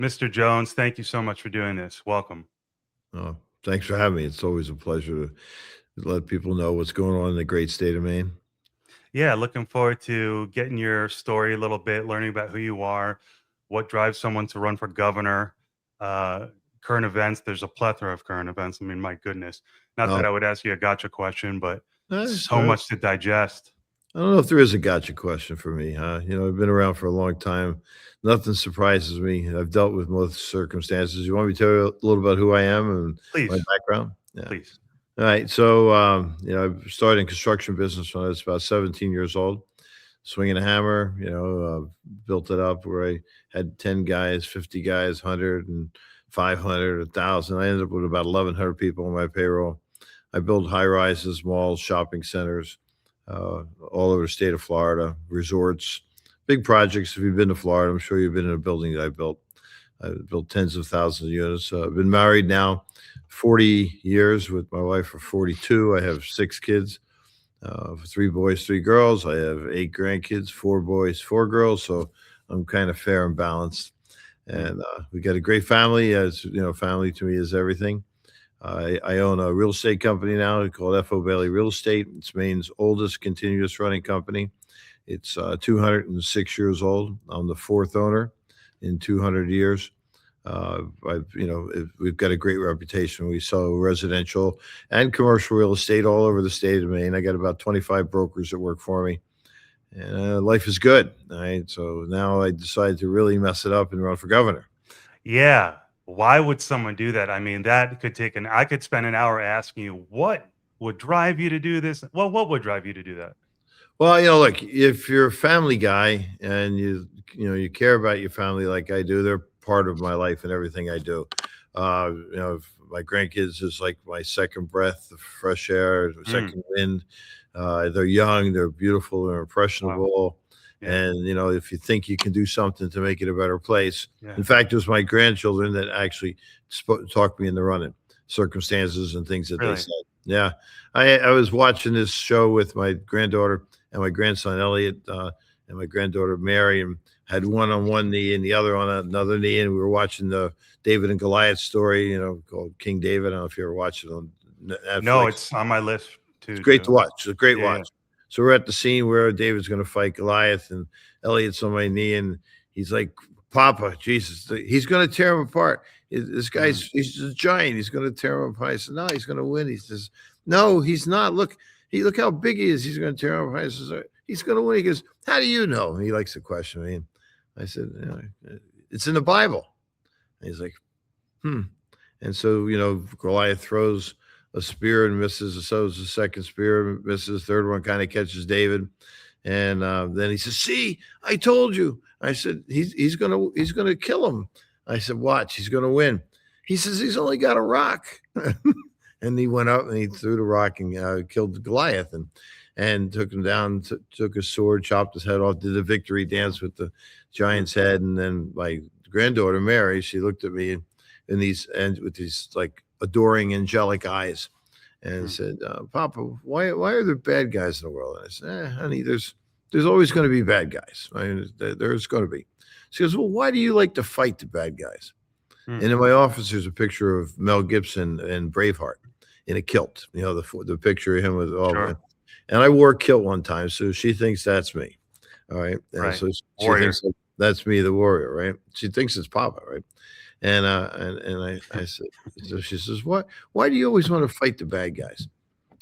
Mr. Jones, thank you so much for doing this. Welcome. Oh, thanks for having me. It's always a pleasure to let people know what's going on in the great state of Maine. Yeah, looking forward to getting your story a little bit, learning about who you are, what drives someone to run for governor, uh, current events. There's a plethora of current events. I mean, my goodness. Not that Oh, I would ask you a gotcha question, but so all right. much to digest. I don't know if there is a gotcha question for me, huh? I've been around for a long time. Nothing surprises me. I've dealt with most circumstances. You want me to tell you a little about who I am and my Please, background? Yeah. please. All right. So, I started in construction business when I was about 17 years old, swinging a hammer, built it up where I had 10 guys, 50 guys, 100 and 500, 1,000. I ended up with about 1,100 people on my payroll. I built high rises, malls, shopping centers, all over the state of Florida, resorts, big projects. If you've been to Florida, I'm sure you've been in a building that I built. I built tens of thousands of units. I've been married now 40 years with my wife for 42. I have 6 kids, 3 boys, 3 girls. I have 8 grandkids, 4 boys, 4 girls. So I'm kind of fair and balanced. Mm. And we got a great family. As you know, family to me is everything. I own a real estate company now called F.O. Bailey Real Estate. It's Maine's oldest continuous running company. It's 206 years old. I'm the fourth owner in 200 years. We've got a great reputation. We sell residential and commercial real estate all over the state of Maine. I got about 25 brokers that work for me, and life is good. All right, so now I decided to really mess it up and run for governor. Yeah. Why would someone do that? I mean, that could take I could spend an hour asking you what would drive you to do this. Well, what would drive you to do that? Well, look, if you're a family guy and you care about your family like I do, they're part of my life and everything I do. If my grandkids is like my second breath of fresh air, the Mm, second wind. They're young, they're beautiful, they're wow. impressionable. Yeah. And if you think you can do something to make it a better place, Yeah. in fact, it was my grandchildren that actually talked me into running, circumstances and things that they Really? said. Yeah, I was watching this show with my granddaughter and my grandson Elliot, and my granddaughter Mary, and had one on one knee and the other on another knee, and we were watching the David and Goliath story, called King David. I don't know if you ever watched it on No, Netflix. it's on my list It's too great to to watch. It's a great yeah, yeah. watch. So we're at the scene where David's going to fight Goliath, and Elliot's on my knee, and he's like, "Papa, Jesus, he's going to tear him apart. This Mm, he's a giant. He's going to tear him apart." I said, "No, he's going to win." He says, "No, he's not. Look how big he is. He's going to tear him apart." I says, "He's going to win." He goes, "How do you know?" And he likes to question me. And I said, "It's in the Bible." And he's like, "Hmm." And so, Goliath throws a spear and misses. So the second spear misses. Third one kind of catches David. And then he says, "See, I told you." I said, he's gonna kill him. I said, "Watch, he's gonna win." He says, "He's only got a rock." And he went up and he threw the rock and killed Goliath and took him down. Took his sword, chopped his head off, did a victory dance with the mm, giant's head. And then my granddaughter Mary, she looked at me and with these like adoring angelic eyes and mm. said, "Papa, why are there bad guys in the world?" And I said, "Honey, there's always going to be bad guys. I mean, there's going to be." She goes, "Well, why do you like to fight the bad guys?" Mm. And in my office, there's a picture of Mel Gibson and Braveheart in a kilt. The picture of him with all. Sure. And I wore a kilt one time, so she thinks that's me. All right, and Right. so she Warrior. thinks that's me, the warrior. Right? She thinks it's Papa. Right? And I said, so she says, why do you always want to fight the bad guys?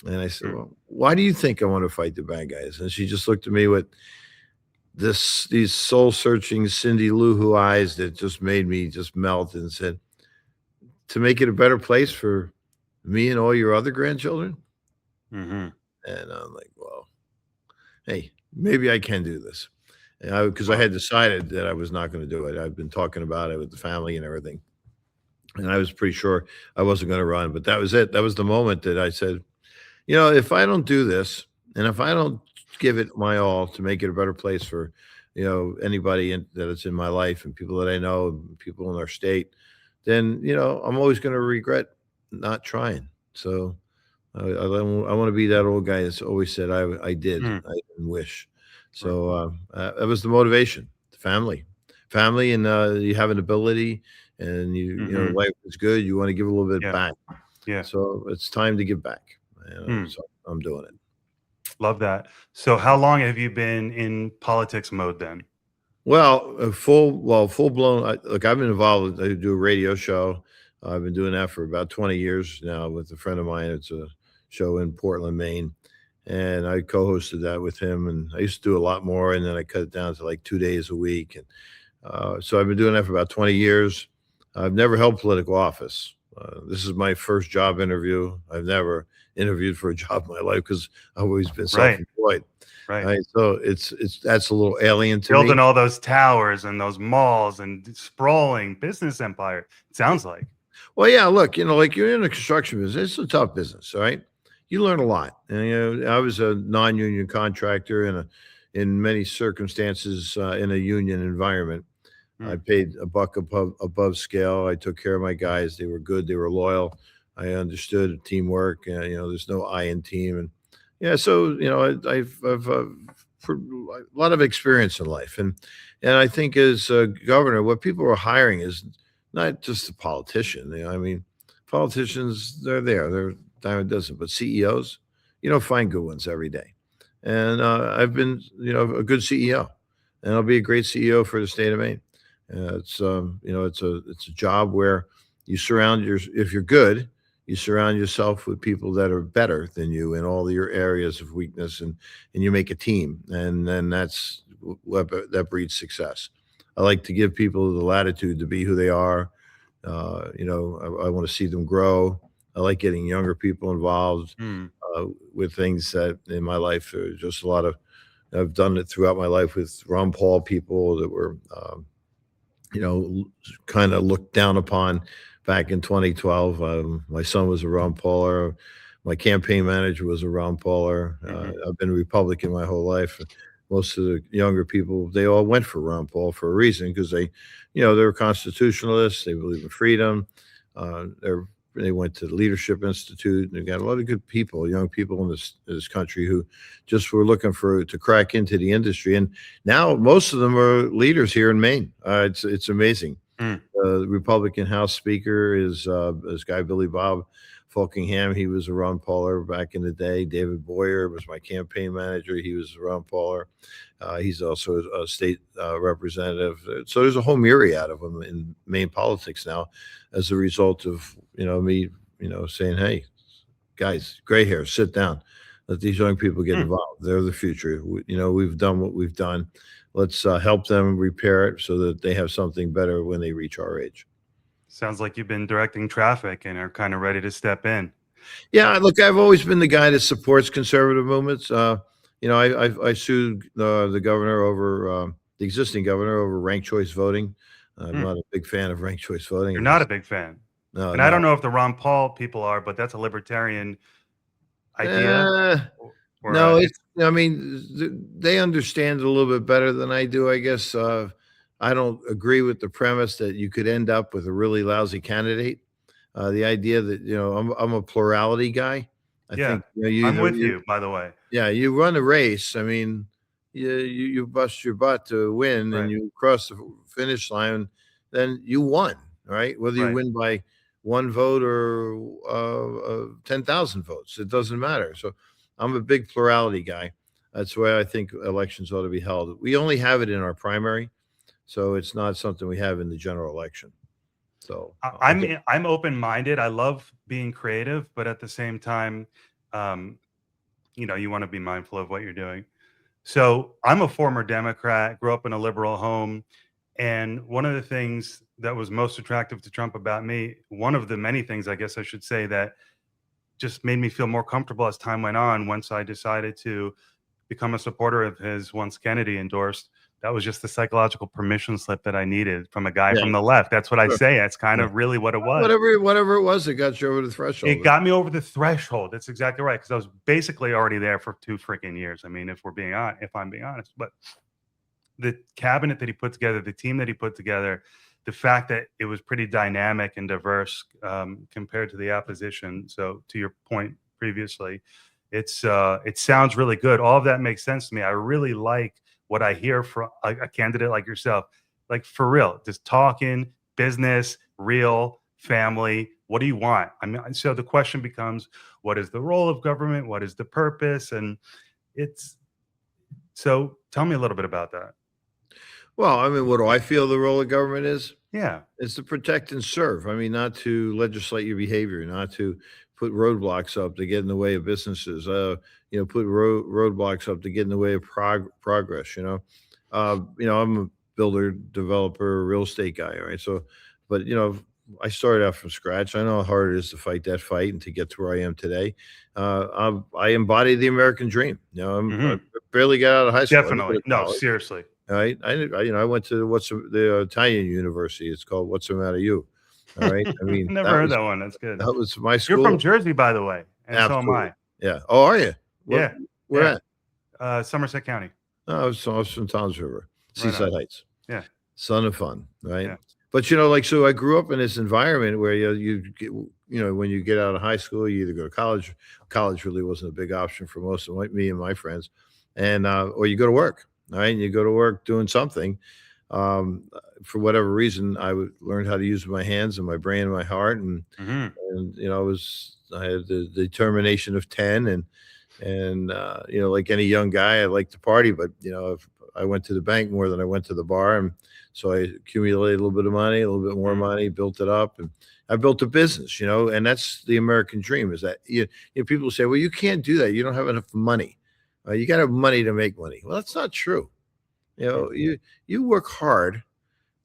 And I said, Mm. "Well, why do you think I want to fight the bad guys?" And she just looked at me with these soul searching Cindy Lou Who eyes that just made me just melt and said, "To make it a better place for me and all your other grandchildren." Mhm. And I'm like, well, hey, maybe I can do this. Because I Wow. had decided that I was not going to do it. I've been talking about it with the family and everything. And I was pretty sure I wasn't going to run, but that was it. That was the moment that I said, if I don't do this, and if I don't give it my all to make it a better place for, anybody that is in my life and people that I know, and people in our state, then I'm always going to regret not trying. So I want to be that old guy that's always said I did, Mm. I didn't wish. Right. So that was the motivation, the family. family, and you have an ability, and Hmm. life is good. You want to give a little bit Yeah. back, Yeah. so it's time to give back. Hmm. So I'm doing it. Love that. So how long have you been in politics mode then? Well, full blown. Look, I've been involved. I do a radio show. I've been doing that for about 20 years now with a friend of mine. It's a show in Portland, Maine, and I co-hosted that with him. And I used to do a lot more, and then I cut it down to like 2 days a week. And so I've been doing that for about 20 years. I've never held political office. This is my first job interview. I've never interviewed for a job in my life because I've always been Right. self-employed. Right. Right, so it's that's a little alien to me. Building all those towers and those malls and sprawling business empire, it sounds like. Well, yeah, look, like you're in the construction business, it's a tough business, all right? You learn a lot. And I was a non-union contractor in many circumstances in a union environment. I Mm, paid a buck above scale. I took care of my guys. They were good. They were loyal. I understood teamwork. There's no I in team, and yeah. So I've for a lot of experience in life, and I think as a governor, what people are hiring is not just a politician. I mean, politicians they're there. They're a dime a dozen, but CEOs, you don't find good ones every day. And I've been a good CEO, and I'll be a great CEO for the state of Maine. It's a job where if you're good, you surround yourself with people that are better than you in all your areas of weakness, and you make a team, and then that breeds success. I like to give people the latitude to be who they are. I want to see them grow. I like getting younger people involved mm, with things that in my life there's just a lot of. I've done it throughout my life with Ron Paul people that were kind of looked down upon back in 2012. My son was a Ron Pauler. My campaign manager was a Ron Pauler. mhm, I've been a Republican my whole life. Most of the younger people, they all went for Ron Paul for a reason because they're constitutionalists. They believe in freedom. They went to the Leadership Institute. And they've got a lot of good people, young people in this country who just were looking to crack into the industry. And now most of them are leaders here in Maine. It's amazing. mm, The Republican House Speaker is this guy Billy Bob Fulkingham. He was a Ron Pauler back in the day. David Boyer was my campaign manager. He was a Ron Pauler. He's also a state representative. So there's a whole myriad of them in Maine politics now, as a result of me saying, "Hey, guys, gray hair, sit down. Let these young people get mm. involved. They're the future. We've done what we've done. Let's help them repair it so that they have something better when they reach our age." Sounds like you've been directing traffic and are kind of ready to step in. Yeah, look, I've always been the guy that supports conservative movements. I sued the governor over the existing governor over ranked choice voting. I'm Mm, not a big fan of ranked choice voting. you're I not a just big fan. no, And I don't no. know if the Ron Paul people are, but that's a libertarian idea Uh, or no, it's I mean, they understand it a little bit better than I do, I guess. I don't agree with the premise that you could end up with a really lousy candidate. The idea that I'm a plurality guy. I yeah. think you I'm either with you, by the way. yeah, you run a race. I mean, you bust your butt to win, and Right, you cross the finish line, then you won, right? Whether you right. win by one vote or 10,000 votes, it doesn't matter. So I'm a big plurality guy. That's why I think elections ought to be held. We only have it in our primary, so it's not something we have in the general election. So I I I'm get I'm open-minded. I love being creative, but at the same time, um, you wanna be mindful of what you're doing. So, I'm a former Democrat, grew up in a liberal home, and one of the things that was most attractive to Trump about me, one of the many things, I guess I should say, that just made me feel more comfortable as time went on once I decided to become a supporter of his once Kennedy endorsed. That was just the psychological permission slip that I needed from a guy yeah, from the left. That's what I sure, say. That's kind yeah. of really what it was. Whatever it was that got you over the It threshold. got me over the threshold. That's exactly right. Because I was basically already there for 2 freaking years. I mean, if I'm being honest, but the cabinet that he put together, the team that he put together, the fact that it was pretty dynamic and diverse compared to the opposition. So to your point previously, it sounds really good. All of that makes sense to me. I really like what I hear from a candidate like yourself. like for real, just talking business, real family. What do you want? I mean, so the question becomes, what is the role of government? What is the purpose? And it's so tell me a little bit about that. Well, I mean, what do I feel the role of government is? Yeah. It's to protect and serve. I mean, not to legislate your behavior, not to put roadblocks up to get in the way of businesses. Put roadblocks up to get in the way of progress. I'm a builder, developer, real estate guy, right? So, but I started out from scratch. I know how hard it is to fight that fight and to get to where I am today. I embody the American dream. I Hmm. barely got out of high school. I didn't go Definitely. to No, college. seriously. All right. I went to the Italian university. It's called What's the Matter You? All right. I mean, Never heard that one. That's good. that was my You're from school. Jersey, by the way, and so am Absolutely. I. Yeah. Oh, are you? What Yeah. where Yeah. at? Somerset County. No, I was from Tom's River, Right on. Seaside Heights. Yeah. Son of fun, right? Yeah. But like so I grew up in this environment where when you get out of high school, you either go to college. College really wasn't a big option for most of me and my friends, and or you go to work, all right? And you go to work doing something. Um, for whatever reason, learned how to use my hands and my brain and my heart, Hmm. and I had the determination of 10, and like any young guy, I like to party, but if I went to the bank more than I went to the bar, and so I accumulated a little bit of money, a little bit more Mm. money, built it up, and I built a business, and that's the American dream. Is that people say, well, you can't do that, you don't have enough money, you got to have money to make money. Well, that's not true. Mm. You work hard.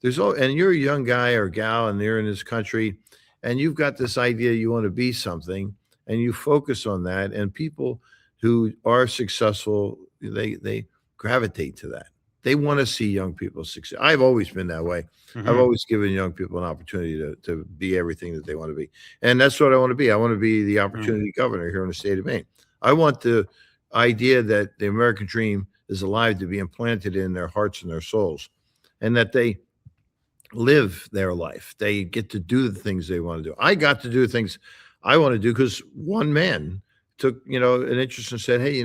And you're a young guy or gal, and you're in this country, and you've got this idea you want to be something, and you focus on that. And people who are successful, they gravitate to that. They want to see young people succeed. I've always been that way. I've Mhm. always given young people an opportunity to be everything that they want to be, and that's what I want to be. I want to be the Mm. opportunity governor here in the state of Maine. I want the idea that the American dream is alive to be implanted in their hearts and their souls, and that they live their life. They get to do the things they want to do. I got to do things I want to do because one man took, an interest and said, "Hey,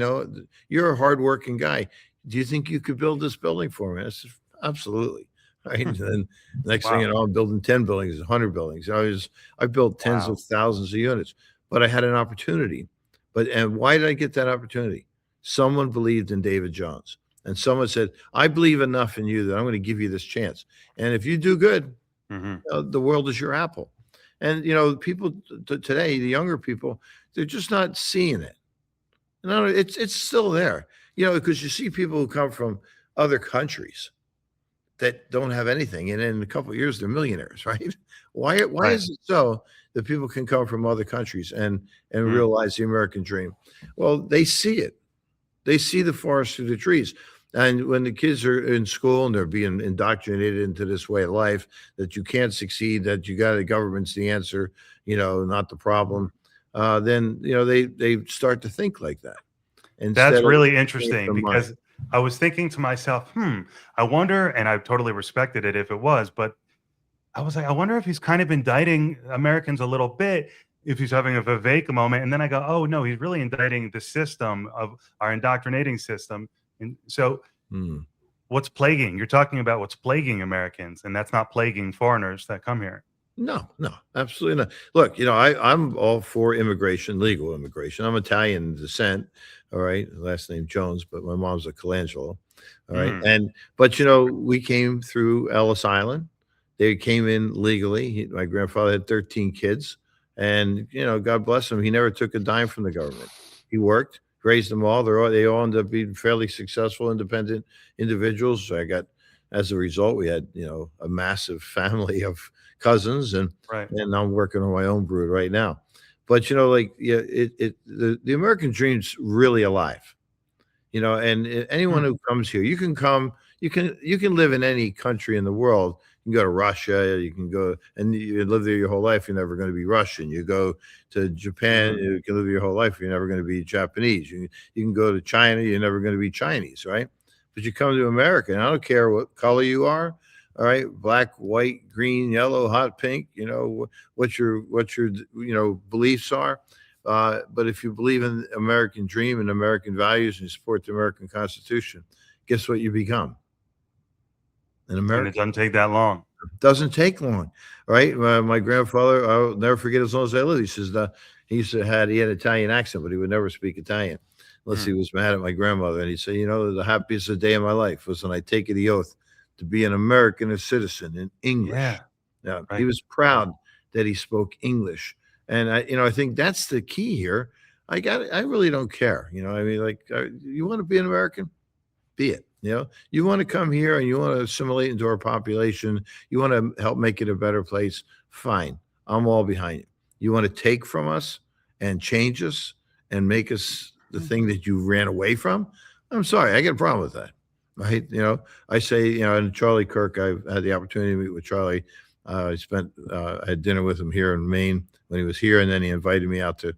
you're a hardworking guy. Do you think you could build this building for me?" I said, "Absolutely." Right. And then next thing you Wow. know, I'm building 10 buildings, 100 buildings. I built tens of Wow. thousands of units, but I had an opportunity. And why did I get that opportunity? Someone believed in David Jones, and someone said, "I believe enough in you that I'm going to give you this chance. And if you do good, Mhm. the world is your apple." And people today, the younger people, they're just not seeing it. No, it's still there. Because you see people who come from other countries that don't have anything, and in a couple of years they're millionaires, right? Why Right. is it so that people can come from other countries and Mm. realize the American dream? Well, they see it. They see the forest through the trees. And when the kids are in school and they're being indoctrinated into this way of life, that you can't succeed, that you got the government's the answer, not the problem, then they start to think like that That's instead of really with interesting their mind. because I was thinking to myself, I wonder, and I totally respected it if it was, but I was like, I wonder if he's kind of indicting Americans a little bit if he's having a Viveka moment. And then I go, oh no, he's really indicting the system of our indoctrinating system. And so Hmm. what's plaguing? You're talking about what's plaguing Americans, and that's not plaguing foreigners that come here. No, no, absolutely not. Look, I'm all for immigration, legal immigration. I'm Italian descent, all right, last name Jones, but my mom's a Colangelo, all right. Mm. But Secret. we came through Ellis Island. They came in legally. My grandfather had 13 kids, and God bless him, he never took a dime from the government. He worked, raised them all. They all ended up being fairly successful, independent individuals. As a result, we had a massive family of cousins, and Right. I'm working on my own brood right now. But like, yeah, the American dream's really alive. And anyone Mm. who comes here, you can come, you can live in any country in the world. You can go to Russia, you can go and you live there your whole life. You're never going to be Russian. You go to Japan, Mhm. you can live your whole life. You're never going to be Japanese. You can go to China, you're never going to be Chinese, right? But you come to America, and I don't care what color you are. All right, black, white, green, yellow, hot pink. What your beliefs are. But if you believe in the American dream and American values and you support the American Constitution, guess what you become? an And it American. doesn't take that long. Doesn't take long, right? My grandfather, I'll never forget as long as I live. He says that he had an Italian accent, but he would never speak Italian unless he Mm, was mad at my grandmother. And he'd say, the happiest day of my life was when I take the oath to be an American, a citizen in English. yeah, Yeah, he right, was right. proud that he spoke English, and I think that's the key here. I really don't care. I mean, like, you want to be an American, be it. You want to come here and you want to assimilate into our population. You want to help make it a better place. Fine. I'm all behind you. You want to take from us and change us and make us the Mm, thing that you ran away from. I'm sorry. I get a problem with that. Right. I say, and Charlie Kirk, I've had the opportunity to meet with Charlie. I had dinner with him here in Maine when he was here. And then he invited me out to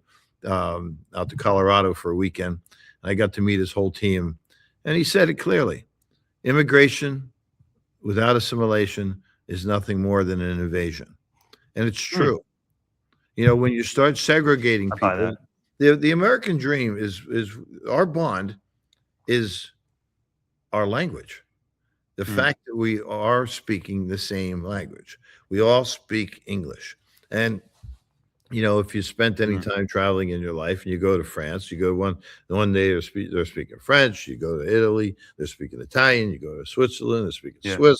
Colorado for a weekend. And I got to meet his whole team, and he said it clearly. Immigration without assimilation is nothing more than an invasion. And it's mm, true. When you start segregating I buy people, that. the American dream is our bond is our language. The Mm, fact that we are speaking the same language. We all speak English. And if you spent any mm, time traveling in your life and you go to France, you go one day they're speaking French, you go to Italy, they're speaking Italian, you go to Switzerland, they're speaking yeah, Swiss,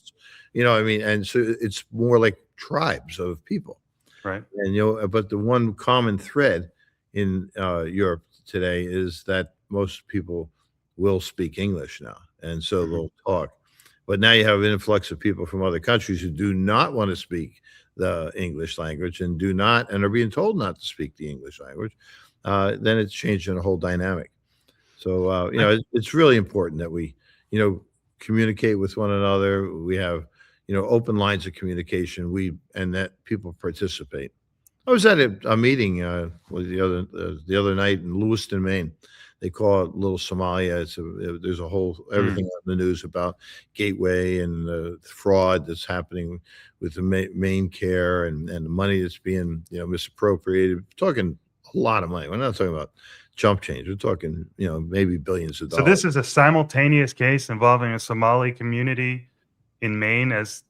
what I mean? And so it's more like tribes of people. right. And but the one common thread in Europe today is that most people will speak English now, and so Mhm, they'll talk. But now you have an influx of people from other countries who do not want to speak the English language and are being told not to speak the English language. Then it's changing the whole dynamic. So right. it's really important that we you know communicate with one another. We have open lines of communication. And that people participate. I was at a meeting the other night in Lewiston, Maine. They call it Little Somalia. There's a whole Mm, everything on the news about Gateway and the fraud that's happening with the Maine Care and the money that's being misappropriated. We're talking a lot of money. We're not talking about chump change. We're talking maybe billions of so dollars. this is a simultaneous case involving a Somali community in Maine as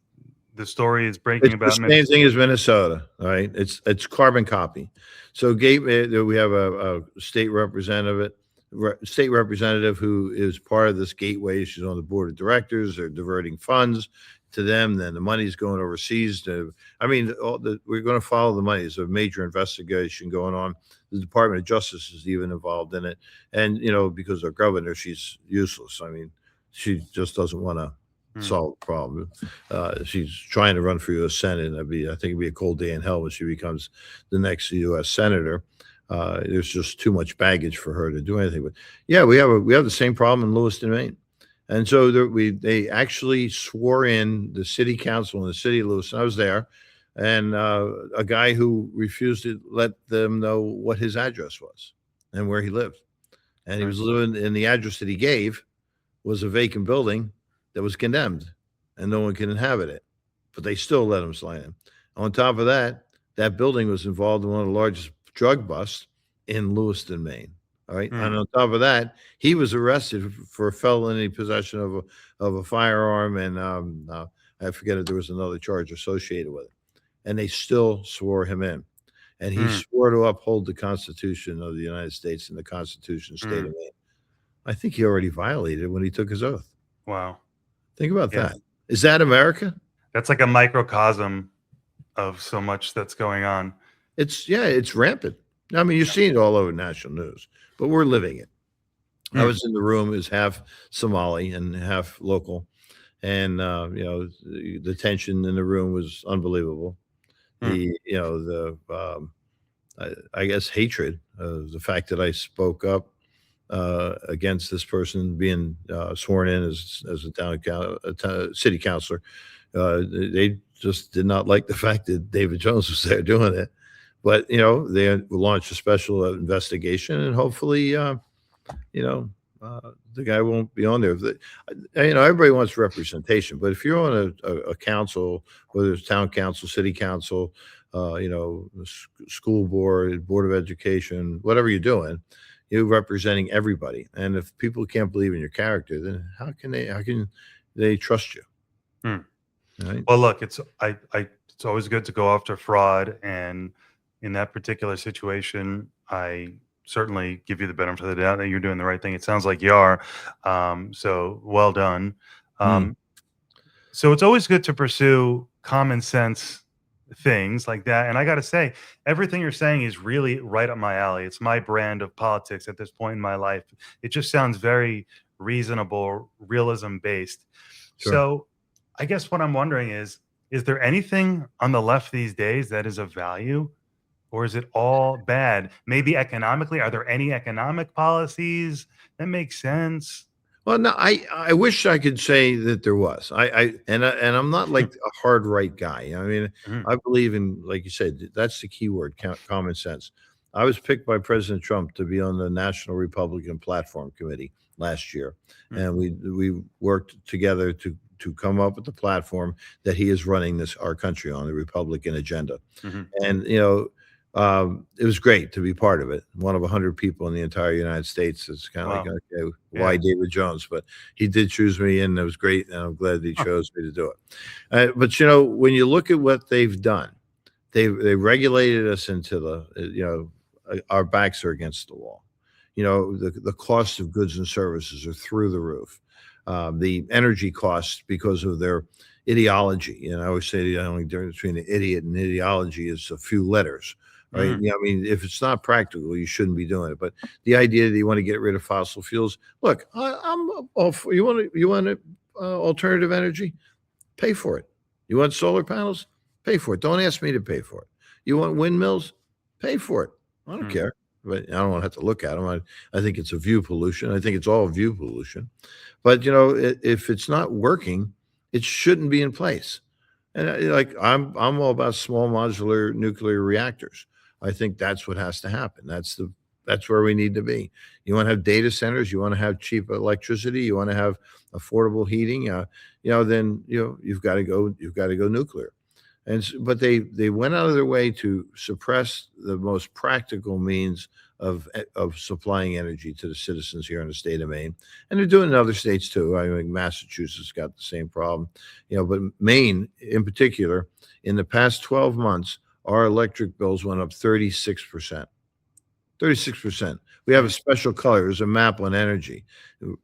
the story is breaking It's the about same thing Minnesota? as Minnesota, all right? It's carbon copy. So Gateway, we have a state representative who is part of this Gateway. She's on the board of directors. They're diverting funds to them. Then the money's going overseas. We're going to follow the money. There's a major investigation going on. The Department of Justice is even involved in it. And, because our governor, she's useless. I mean, she just doesn't want to Mm, solve the problem. She's trying to run for U.S. Senate. I think it'd be a cold day in hell when she becomes the next U.S. senator. There's just too much baggage for her to do anything. But yeah, we have the same problem in Lewiston, Maine, and so they actually swore in the city council in the city of Lewiston. I was there, and a guy who refused to let them know what his address was and where he lived, and he right. was living in the address that he gave was a vacant building that was condemned and no one can inhabit it. But they still let him slide in. On top of that, that building was involved in one of the largest drug busts in Lewiston, Maine. All right. And Mm, on top of that, he was arrested for felony possession of a firearm. And I forget if there was another charge associated with it. And they still swore him in. And he mm, swore to uphold the Constitution of the United States and the Constitution of the state mm. of Maine. I think he already violated it when he took his oath. Wow. Think about Yeah. that. Is that America? That's like a microcosm of so much that's going on. It's rampant. I mean, you're seeing it all over national news, but we're living it. I Mm, was in the room, is half Somali and half local, and the tension in the room was unbelievable. mm, I guess hatred, the fact that I spoke up against this person being sworn in as a city councilor. They just did not like the fact that David Jones was there doing it. But they launched a special investigation, and hopefully, you know, the guy won't be on there. Everybody wants representation, but if you're on a council, whether it's town council, city council, school board, board of education, whatever you're doing, you're representing everybody. And if people can't believe in your character, then how can they trust you? mm. right? Well, look, it's always good to go after fraud, and in that particular situation, I certainly give you the benefit of the doubt that you're doing the right thing. It sounds like you are, so well done. Mm. Um, so it's always good to pursue common sense things like that. And I got to say, everything you're saying is really right up my alley. It's my brand of politics at this point in my life. It just sounds very reasonable, realism based. Sure. So I guess what I'm wondering is there anything on the left these days that is of value? Or is it all bad? Maybe economically, are there any economic policies that make sense? Well, no, I wish I could say that there was. And I'm not like a hard right guy. I mean, Mhm, I believe in, like you said, that's the key word, common sense. I was picked by President Trump to be on the National Republican Platform Committee last year, mhm, and we worked together to come up with the platform that he is running this our country on, the Republican agenda. mhm. And, it was great to be part of it. One of 100 people in the entire United States. It's kinda like, Wow. okay, why Yeah. David Jones? But he did choose me, and it was great, and I'm glad that he Huh. chose me to do it. But, when you look at what they've done, they regulated us into our backs are against the wall. The cost of goods and services are through the roof. The energy costs because of their ideology, and I always say the only difference between an idiot and ideology is a few letters, right? Mm, I mean, if it's not practical, you shouldn't be doing it. But the idea that you want to get rid of fossil fuels, look, I'm all for alternative energy, pay for it. You want solar panels, pay for it. Don't ask me to pay for it. You want windmills, pay for it. I don't mm, care, but I don't want to have to look at them. I think it's a view pollution. I think it's all view pollution. But if it's not working, it shouldn't be in place. And like I'm all about small modular nuclear reactors. I think that's what has to happen. That's where we need to be. You want to have data centers. You want to have cheap electricity. You want to have affordable heating. Then you've got to go nuclear. But they went out of their way to suppress the most practical means of supplying energy to the citizens here in the state of Maine, and they're doing it in other states too. I mean, Massachusetts got the same problem, but Maine in particular, in the past 12 months, our electric bills went up 36%. 36%. We have a mm, special color. There's a map on energy.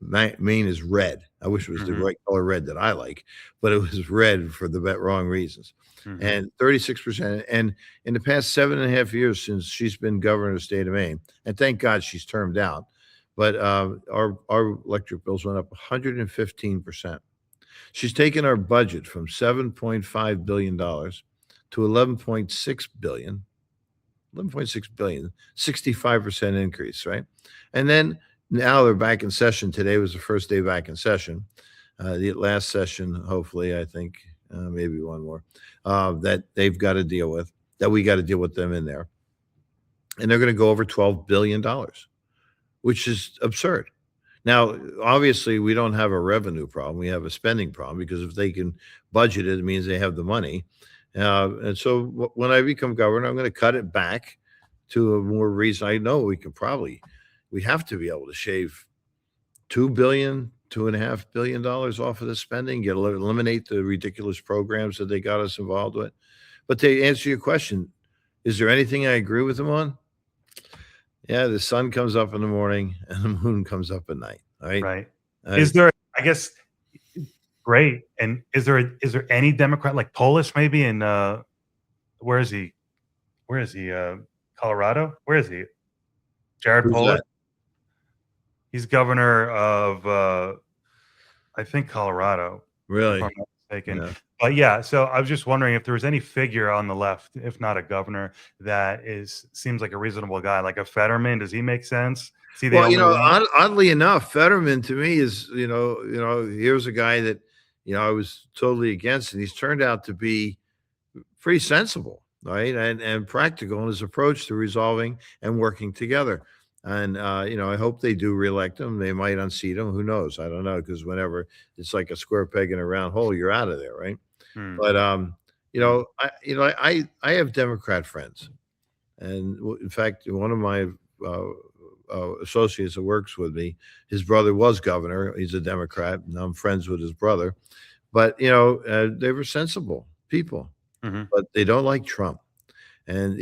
Maine is red. I wish it was the mhm, right color red that I like, but it was red for the wrong reasons. mhm, And 36%. And in the past 7.5 years since she's been governor of the state of Maine, and thank God she's termed out, but our electric bills went up 115%. She's taken our budget from $7.5 billion to 11.6 billion, 65% increase, right? And then now they're back in session. Today was the first day back in session. The last session, hopefully, I think maybe one more that they've got to deal with, that we got to deal with them in there. And they're going to go over $12 billion, which is absurd. Now, obviously, we don't have a revenue problem. We have a spending problem because if they can budget it, it means they have the money. And so when I become governor, I'm going to cut it back to a more reason. I know we have to be able to shave 2 billion, $2.5 billion off of the spending, eliminate the ridiculous programs that they got us involved with. But to answer your question, is there anything I agree with them on? Yeah, the sun comes up in the morning and the moon comes up at night. All right. right. Uh, Is there, I guess, great. And is there any Democrat like Polish maybe in where is he? Where is he? Colorado? Where is he? Jared who's Polish? that? He's governor of I think Colorado, if I'm Really? not mistaken. Yeah. But yeah, so I was just wondering if there was any figure on the left, if not a governor, that seems like a reasonable guy, like a Fetterman. Does he make sense? Is he the Well, only one? oddly enough, Fetterman to me is, here's a guy that, I was totally against, and he's turned out to be pretty sensible, right? And practical in his approach to resolving and working together. And I hope they do reelect him. They might unseat him. Who knows? I don't know, because whenever it's like a square peg in a round hole, you're out of there, right? Hmm, But hmm, I have Democrat friends, and in fact, one of my uh, associates that works with me, his brother was governor. He's a Democrat, and I'm friends with his brother. but they were sensible people, Mhm. but they don't like Trump. And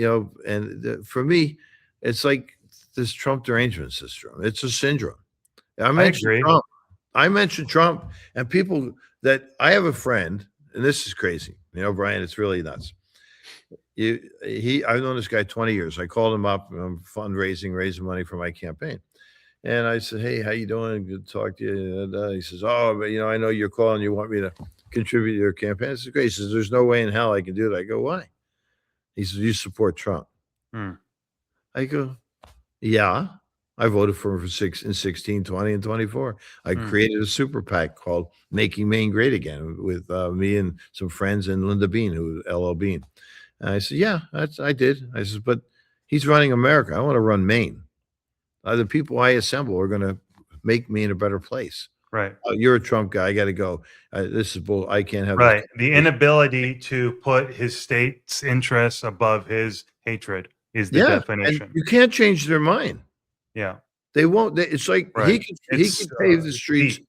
for me, it's like this Trump derangement syndrome. It's a syndrome. I I mentioned agree. Trump. I mentioned Trump, and people that I have a friend, and this is crazy. Brian, it's really nuts. I've known this guy 20 years. I called him up, fundraising, raising money for my campaign. And I said, "Hey, how you doing? Good to talk to you." He says, "Oh, but I know you're calling. You want me to contribute to your campaign." This is great. He says, "There's no way in hell I can do that." I go, "Why?" He says, "You support Trump." Mm, I go, "Yeah, I voted for him for 16, 20, and 24. I mm, created a super PAC called Making Maine Great Again with me and some friends and Linda Bean, who LL Bean." And I said, "Yeah, I did." I said, "But he's running America. I want to run Maine. The people I assemble are going to make Maine a better place. right. You're a Trump guy. I got to go. This is bull. I can't have this Right. The conversation." inability to put his state's interests above his hatred is the Yeah, and definition. you can't change their mind. Yeah. They won't. It's like he Right. could he It's, could pave the it's streets deep.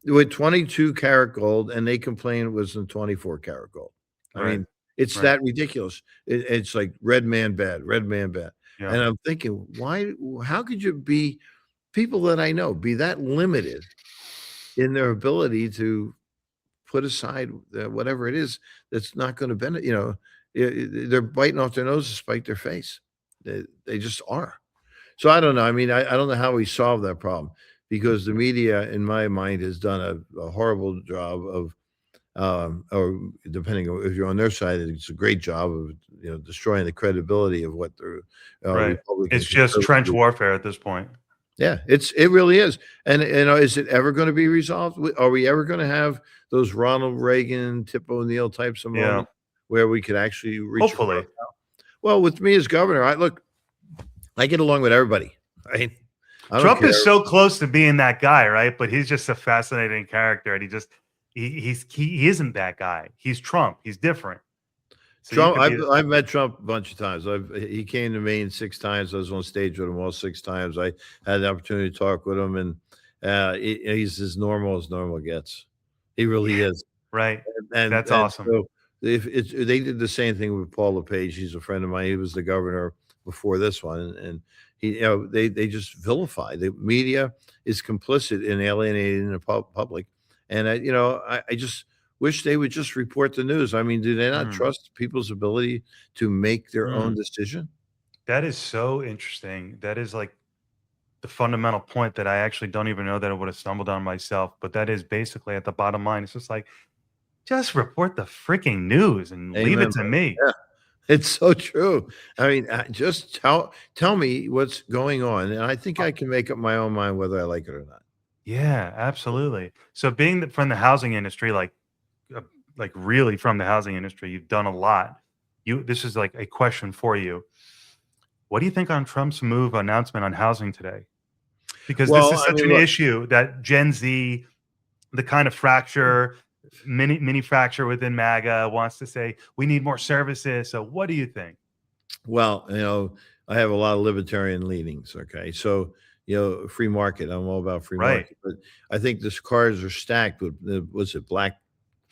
with 22 karat gold, and they complain it was in 24 karat gold. I Right. mean, it's Right. that ridiculous. It's like red man bad, red man bad. Yeah. And I'm thinking, why? How could you be people that I know be that limited in their ability to put aside whatever it is that's not going to benefit? They're biting off their nose to spite their face. They just are. So I don't know. I mean, I don't know how we solve that problem because the media, in my mind, has done a horrible job of, or depending on if you're on their side, it's a great job of destroying the credibility of what the Right. Republican It's just trench conservative. warfare at this point. Yeah, it really is. And is it ever going to be resolved? Are we ever going to have those Ronald Reagan, Tip O'Neill types of Yeah. moments where we could actually reach across? Hopefully. Well, with me as governor, I get along with everybody. Right? I don't Trump care. is so close to being that guy, right? But he's just a fascinating character, and he isn't that guy. He's Trump. He's different. So you Trump, could be I've met Trump a bunch of times. He came to Maine 6 times. I was on stage with him all 6 times. I had the opportunity to talk with him, and he's as normal gets. He really yeah, is. right. And That's awesome. so if it's they did the same thing with Paul LePage. He's a friend of mine. He was the governor before this one, and he, they just vilify. The media is complicit in alienating the public, and I just wish they would just report the news. I mean, do they not Mm, trust people's ability to make their own mm. decision? That is so interesting. That is like the fundamental point that I actually don't even know that I would have stumbled on myself. But that is basically at the bottom line. It's just like, just report the freaking news and leave Amen, it to brother. me. Yeah, it's so true. I mean, just tell me what's going on, and I think I can make up my own mind whether I like it or not. Yeah, absolutely. So being from the housing industry, uh, like really from the housing industry, you've done a lot. This is like a question for you. What do you think on Trump's move announcement on housing today? Because this Well, is I such mean, an look. issue that Gen Z, the kind of fracture, mini fracture within MAGA wants to say we need more services. So what do you think? Well, I have a lot of libertarian leanings. Okay, so free market. I'm all about free Right. market, but I think the cards are stacked with was it Yeah.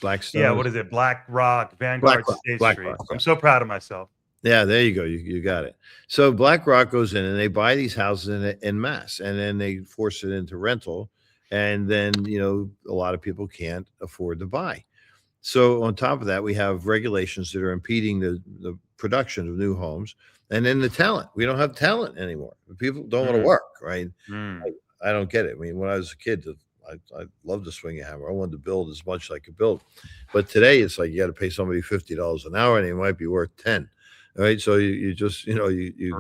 Blackstone? What is it? Black Rock, Vanguard, BlackRock, State Street. BlackRock. I'm so proud of myself. Yeah, there you go. You got it. So BlackRock goes in and they buy these houses in mass, and then they force it into rental, and then a lot of people can't afford to buy. So on top of that, we have regulations that are impeding the production of new homes, and then the talent. We don't have talent anymore. People don't want to Mm, work, right? mm, I don't get it. I mean, when I was a kid, I loved to swing a hammer. I wanted to build as much as I could build. But today, it's like you got to pay somebody $50 an hour, and it might be worth 10. All right, so you just for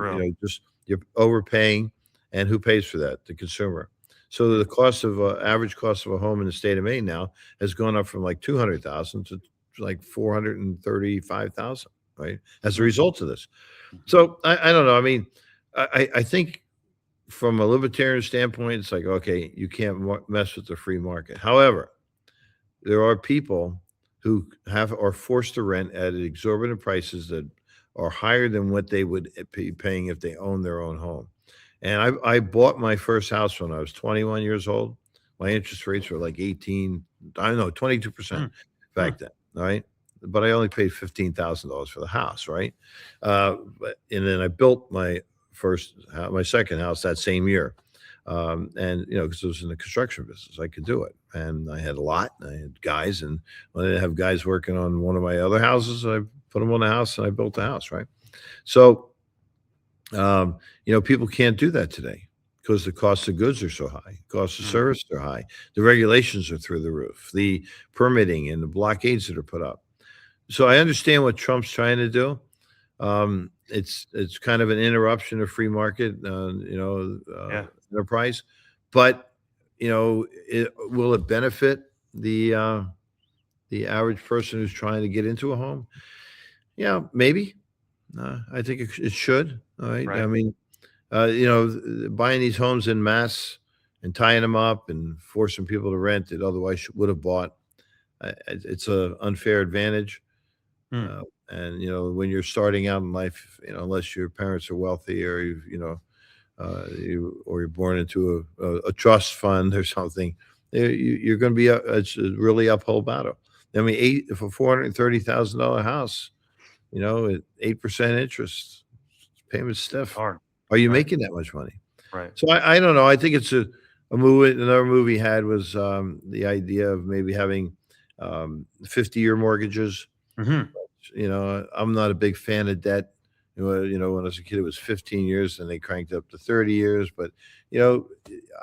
real. just you're overpaying, and who pays for that? The consumer. So the Mm, cost of average cost of a home in the state of Maine now has gone up from like 200,000 to like 435,000, right? As a mm, result of this. mhm, So I don't know. I mean, I think from a libertarian standpoint, it's like, okay, you can't mess with the free market. However, there are people who are forced to rent at exorbitant prices that are higher than what they would be paying if they own their own home. And I bought my first house when I was 21 years old. My interest rates were like 18, I don't know, 22% Mm, mm, back then. All right. But I only paid $15,000 for the house. Right. And then I built my second house that same year. And, because I was in the construction business, I could do it. And I had a lot, and I had guys. And when I didn't have guys working on one of my other houses, I put them on the house and I built the house. Right. So, people can't do that today because the cost of goods are so high, cost of mm. service are high, the regulations are through the roof, the permitting and the blockades that are put up. So I understand what Trump's trying to do. It's kind of an interruption of free market, Yeah. enterprise, but will it benefit the average person who's trying to get into a home? Yeah, maybe. I think it should. All right. I Right. mean, buying these homes in mass and tying them up and forcing people to rent that otherwise would have bought. It's a unfair advantage. Mm, And when you're starting out in life, unless your parents are wealthy or you're born into a trust fund or something, you're going to be it's a really uphill battle. I mean, for $430,000 house, at 8% interest, payment it's stiff. hard. Are you Right. making that much money? Right. So I don't know. I think it's a movie. Another movie he had was the idea of maybe having 50-year mortgages. Hmm. I'm not a big fan of debt. When I was a kid, it was 15 years, and they cranked up to 30 years. But you know,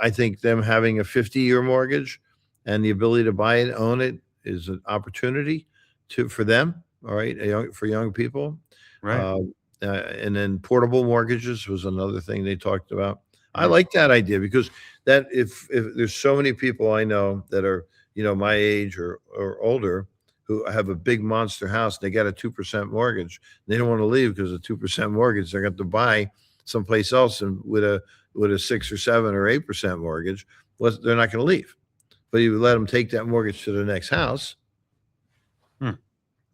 I think them having a 50-year mortgage and the ability to buy it, own it, is an opportunity for them. All right, for young people. Right. Um, and then portable mortgages was another thing they talked about. I Mm, like that idea because that if there's so many people I know that are my age or older who have a big monster house, they got a 2% mortgage. They don't want to leave because of 2% mortgage. They're going to buy someplace else and with a 6 or 7 or 8% mortgage. Well, they're not going to leave. But you let them take that mortgage to the next house, mm,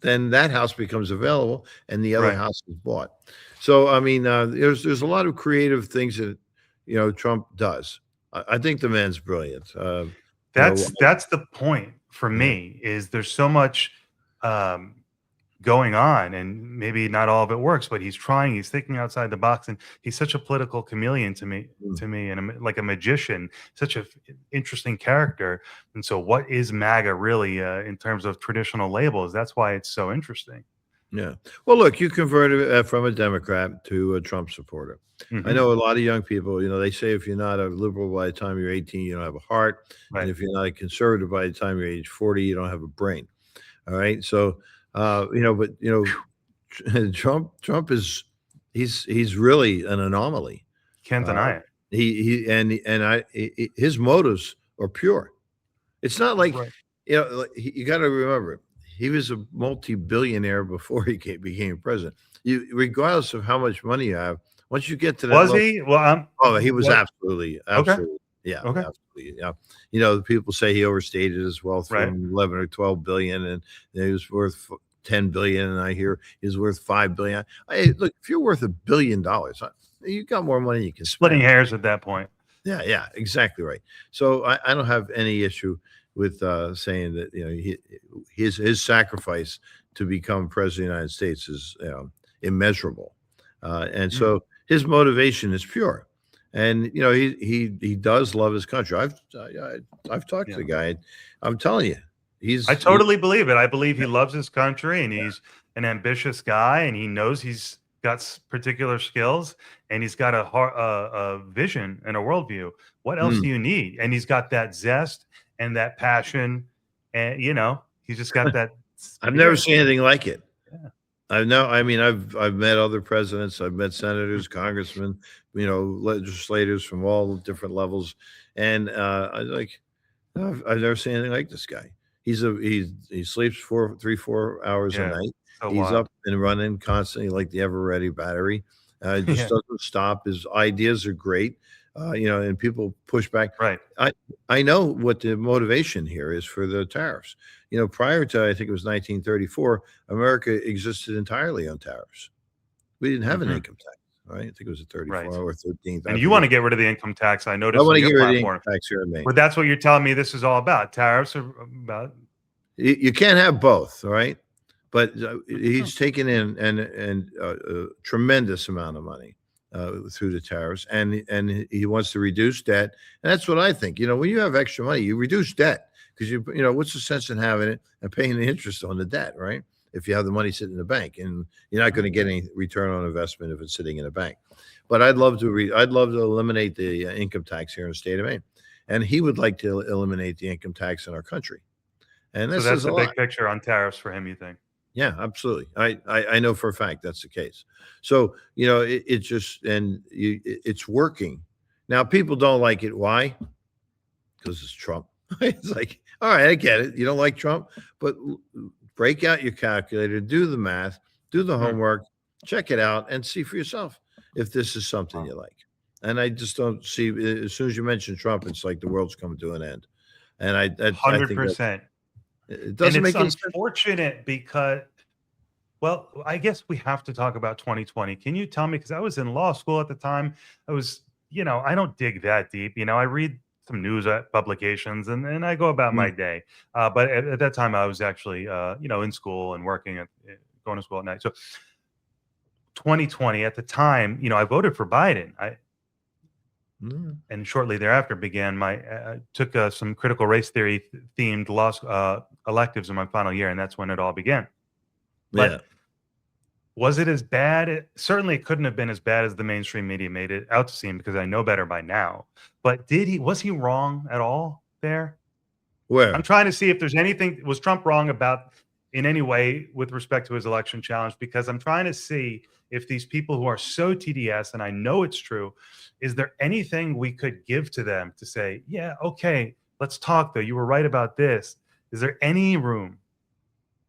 then that house becomes available and the other right. house is bought. So I mean, there's a lot of creative things that Trump does. I think the man's brilliant. You know, That's the point for yeah, me is there's so much um, going on, and maybe not all of it works, but he's trying. He's thinking outside the box, and he's such a political chameleon to me. mm, And like a magician, such a interesting character. And so, what is MAGA really in terms of traditional labels? That's why it's so interesting. yeah. Well, look, you converted from a Democrat to a Trump supporter. I Hmm. know a lot of young people. They say if you're not a liberal by the time you're 18, you don't have a heart, and Right. if you're not a conservative by the time you're age 40, you don't have a brain. All right. So, but Trump is he's really an anomaly. Can't Uh, deny it. his motives are pure. It's not like Right. you got to remember he was a multi-billionaire before he became president. Regardless of how much money you have, once you get to that Was level, he? Well, oh, he was what? absolutely, Okay. absolutely, yeah, Okay. absolutely, yeah. People say he overstated his wealth Right. from 11 or 12 billion, and he was worth 10 billion, and I hear he's worth 5 billion. Look, if you're worth $1 billion, you got more money you can Splitting spend. hairs at that point. Yeah, yeah, exactly right. So I don't have any issue with saying that his sacrifice to become president of the United States is immeasurable, and Mm, so his motivation is pure, and he does love his country. I've talked to yeah. the guy. I'm telling you, I he totally believe it. I believe he loves his country and he's an ambitious guy and he knows he's got particular skills and he's got a vision and a worldview. What else do mm, you need? And he's got that zest and that passion, and he's just got that I've never spirit. seen anything like it. Yeah. I mean, I've met other presidents, I've met senators, congressmen, legislators from all different levels, and I like I've never seen anything like this guy. He sleeps 4 hours a Yeah. night. So He's wild. up and running constantly like the ever ready battery. Just Yeah. doesn't stop. His ideas are great. And people push back. Right. I I know what the motivation here is for the tariffs. Prior to I think it was 1934, America existed entirely on tariffs. We didn't have an Hmm. income tax. right? I think it was the Right. 34th or 13th. And I you want forget. to get rid of the income tax. I I noticed want on to your get rid of the income platform. tax here in Maine. But that's what you're telling me this is all about. Tariffs are about. You can't have both, all right? But Mhm. he's taken in a tremendous amount of money through the tariffs, and he wants to reduce debt. And that's what I think. When you have extra money, you reduce debt because what's the sense in having it and paying the interest on the debt, right? If you have the money sitting in the bank, and you're not going to get any return on investment if it's sitting in a bank. But I'd love to eliminate the income tax here in the state of Maine, and he would like to eliminate the income tax in our country. And So this that's is a the lot. big picture on tariffs for him, you think? Yeah, absolutely. I know for a fact that's the case. So, it just it's working. Now people don't like it. Why? Because it's Trump. It's like, all right, I get it. You don't like Trump, but break out your calculator, do the math, do the Hmm. homework, check it out, and see for yourself if this is something Wow. you like. And I just don't see. As soon as you mention Trump, it's like the world's coming to an end. And I think that 100%. it And doesn't it's make any sense. unfortunate because, well, I guess we have to talk about 2020. Can you tell me? Because I was in law school at the time. I was, I don't dig that deep. I read some news publications and I go about Mm. my day. But at that time, I was actually, in school and working going to school at night. So 2020 at the time, I voted for Biden. Mm. And shortly thereafter began my took some critical race theory themed law electives in my final year, and that's when it all began. Yeah. But was it as bad? Certainly, it couldn't have been as bad as the mainstream media made it out to seem because I know better by now. But was he wrong at all there? I'm Where? trying to see if there's anything. Was Trump wrong about in any way with respect to his election challenge? Because I'm trying to see if these people who are so TDS, and I know it's true, is there anything we could give to them to say, yeah, okay, let's talk though. You were right about this. Is there any room,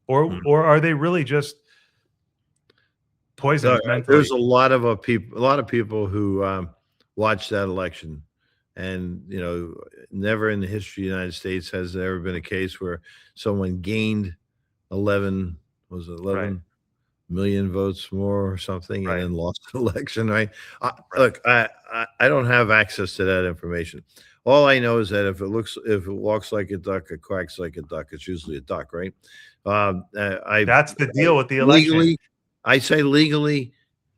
or Mm. or are they really just Look, poisoned there's mentally? a lot of people who watched that election, and never in the history of the United States has there ever been a case where someone gained 11 was it Right, 11 million votes more or something, and right, then lost the election. Right? right. Look, I don't have access to that information. All I know is that if it walks like a duck, it quacks like a duck. It's usually a duck, right? That's the deal with the election. Legally, I say legally,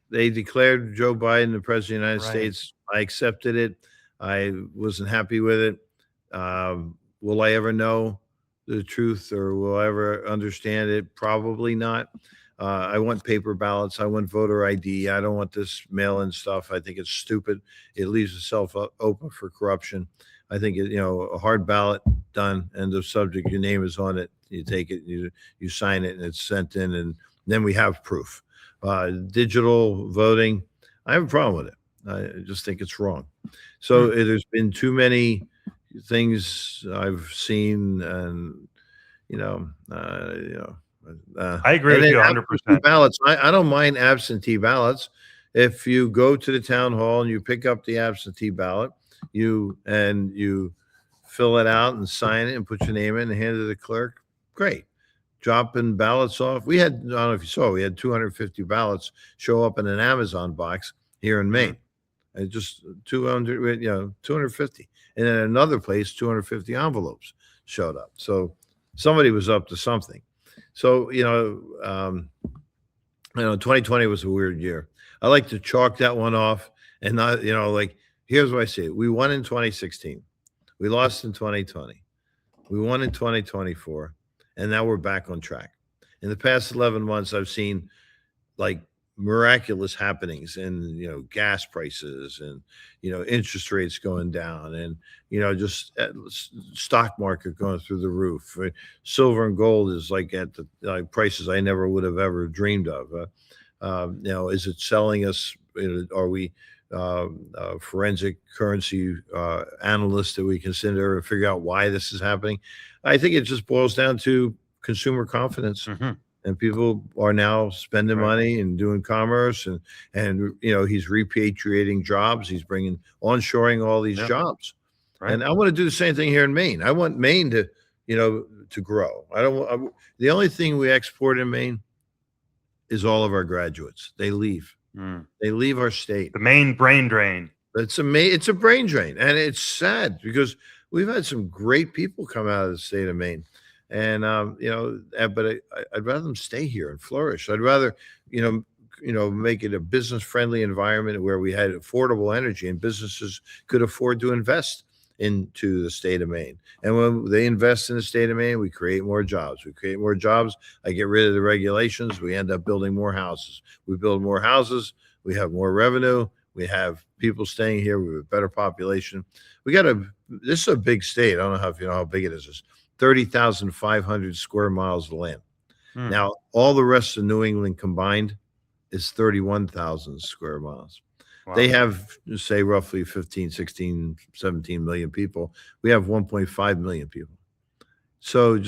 they declared Joe Biden the president of the United Right. States. I accepted it. I wasn't happy with it. Will I ever know the truth or will I ever understand it? Probably not. I want paper ballots. I want voter ID. I don't want this mail-in stuff. I think it's stupid. It leaves itself open for corruption. I think a hard ballot done, end of subject. Your name is on it. You take it, you sign it, and it's sent in, and then we have proof. Digital voting, I have a problem with it. I just think it's wrong. So Hmm. there's been too many things I've seen, and you know, uh, you know, I agree and with then you absentee 100%. ballots. I don't mind absentee ballots. If you go to the town hall and you pick up the absentee ballot, you fill it out and sign it and put your name in and hand it to the clerk. Great. Dropping ballots off. I don't know if you saw, we had 250 ballots show up in an Amazon box here in Mhm. Maine. And just 200, 250. And then another place, 250 envelopes showed up. So somebody was up to something. So, 2020 was a weird year. I like to chalk that one off and not, like, here's what I see. We won in 2016. We lost in 2020. We won in 2024. And now we're back on track. In the past 11 months, I've seen like miraculous happenings in gas prices and interest rates going down and just stock market going through the roof. Silver and gold is like at the prices I never would have ever dreamed of. Is it selling us? Are we forensic currency analysts that we consider to figure out why this is happening? I think it just boils down to consumer confidence, Mhm. and people are now spending Right. money and doing commerce, and he's repatriating jobs. He's bringing onshoring all these Yeah. jobs, Right. and I want to do the same thing here in Maine. I want Maine to grow. I don't. The only thing we export in Maine is all of our graduates. They leave. Mm. They leave our state. The Maine brain drain. It's a brain drain, and it's sad because we've had some great people come out of the state of Maine, and but I'd rather them stay here and flourish. I'd rather you know make it a business friendly environment where we had affordable energy and businesses could afford to invest into the state of Maine. And when they invest in the state of Maine, we create more jobs. We create more jobs. I get rid of the regulations. We end up building more houses. We build more houses. We have more revenue. We have people staying here. We have a better population. This is a big state. I don't know if you know how big it is. It's 30,500 square miles of land. Mm. Now, all the rest of New England combined is 31,000 square miles. Wow. They have, say, roughly 15, 16, 17 million people. We have 1.5 million people. So I'm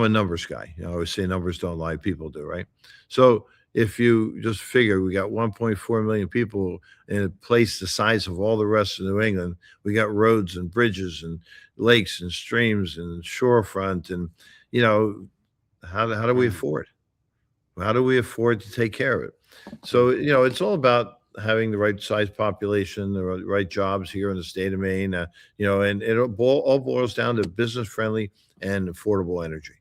a numbers guy. I always say numbers don't lie. People do, right? So if you just figure we got 1.4 million people in a place the size of all the rest of New England, we got roads and bridges and lakes and streams and shorefront. And, how do we afford? How do we afford to take care of it? So, it's all about having the right size population, the right jobs here in the state of Maine, and it all boils down to business friendly and affordable energy.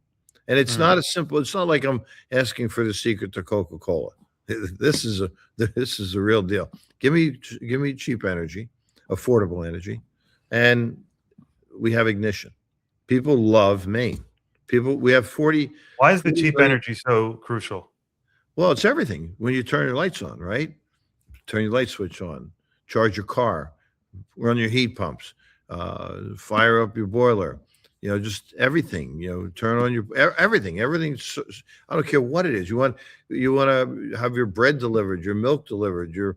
And it's not it's not like I'm asking for the secret to Coca-Cola. This is a real deal. Give me cheap energy, affordable energy, and we have ignition. People love Maine. We have 40. Why is the 40 cheap million energy so crucial? Well, it's everything. When you turn your lights on, right? Turn your light switch on, charge your car, run your heat pumps, fire up your boiler, just everything, turn on everything. Everything. I don't care what it is. You want to have your bread delivered, your milk delivered, your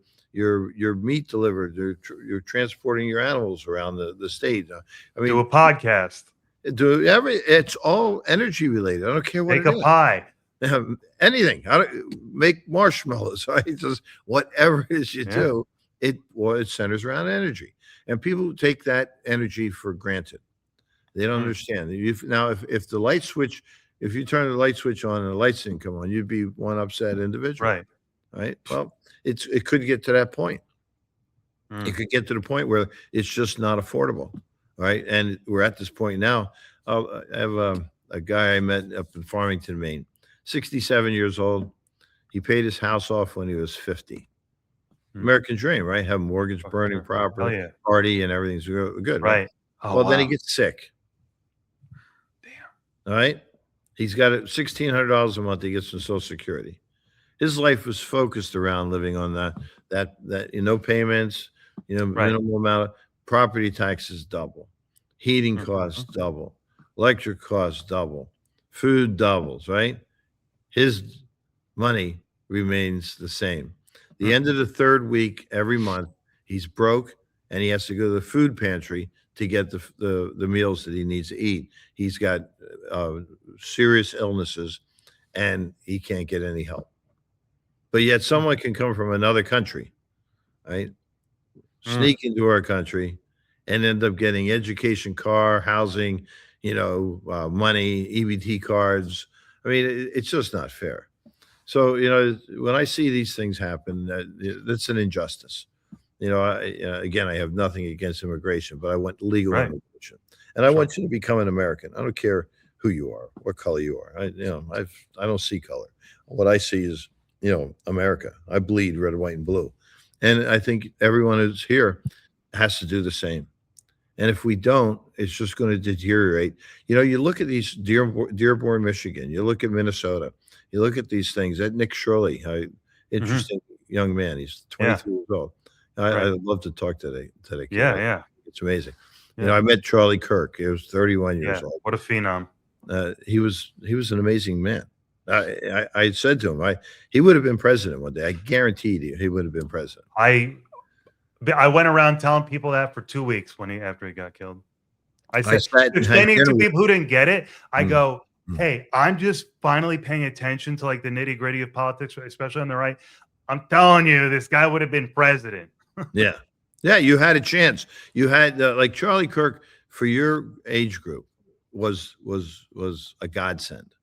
meat delivered. You're transporting your animals around the state. I mean, Do a podcast. It's all energy related. I don't care what Make it a is. pie. Anything. Make marshmallows, right? Just whatever it is you do, it centers around energy, and people take that energy for granted. They don't understand. Now, if the light switch, if you turn the light switch on and the lights didn't come on, you'd be one upset individual, Right. right? Well, it could get to that point. It could get to the point where it's just not affordable, right? And we're at this point now. I have a guy I met up in Farmington, Maine, 67 years old. He paid his house off when he was 50. American dream, right? Have mortgage burning property, party, and everything's good, right? Right. Oh, well, then he wow. gets sick. Damn. All right. He's got $1,600 a month. He gets from Social Security. His life was focused around living on that no payments, minimal amount of property taxes double, heating costs double, electric costs double, food doubles, right? His money remains the same. The end of the third week every month, he's broke and he has to go to the food pantry to get the meals that he needs to eat. He's got serious illnesses and he can't get any help. But yet someone can come from another country, right? Sneak into our country and end up getting education, car, housing, money, EBT cards. I mean, it's just not fair. So, when I see these things happen, that's an injustice. Again, I have nothing against immigration, but I want legal immigration. And I want you to become an American. I don't care who you are, what color you are. I don't see color. What I see is, America. I bleed red, white, and blue. And I think everyone who's here has to do the same. And if we don't, it's just going to deteriorate. You look at these Dearborn, Michigan. You look at Minnesota. You look at these things. That Nick Shirley, interesting young man. He's 23 years old. I'd love to talk to the kid. Yeah. It's amazing. I met Charlie Kirk. He was 31 years old. What a phenom. He was an amazing man. I said to him, he would have been president one day. I guaranteed he would have been president. I went around telling people that for 2 weeks after he got killed. I said, explaining to people who didn't get it, I go, hey, I'm just finally paying attention to like the nitty gritty of politics, especially on the right. I'm telling you, this guy would have been president. Yeah. You had a chance. You had like Charlie Kirk for your age group was a godsend.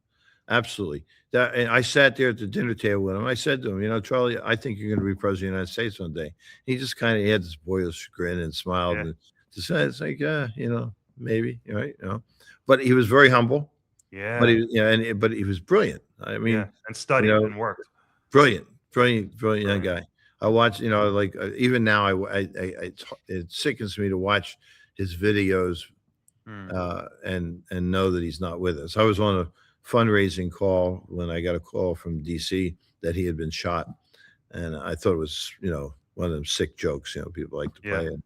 Absolutely. that, and I sat there at the dinner table with him. I said to him, you know, Charlie, I think you're going to be president of the United States one day. He just kind of had this boyish grin and smiled Yeah. and just said, it's like, you know, maybe, right, you know. But he was very humble. But Yeah. he, you know, but he was brilliant. I Yeah. mean, And you studied know, and worked. brilliant, brilliant, brilliant young Brilliant. guy. I watch, you know, like even now, it sickens me to watch his videos Mm. and know that he's not with us. I was on a fundraising call when I got a call from DC that he had been shot, and I thought it was, you know, one of them sick jokes, you know, people like to Yeah. play. And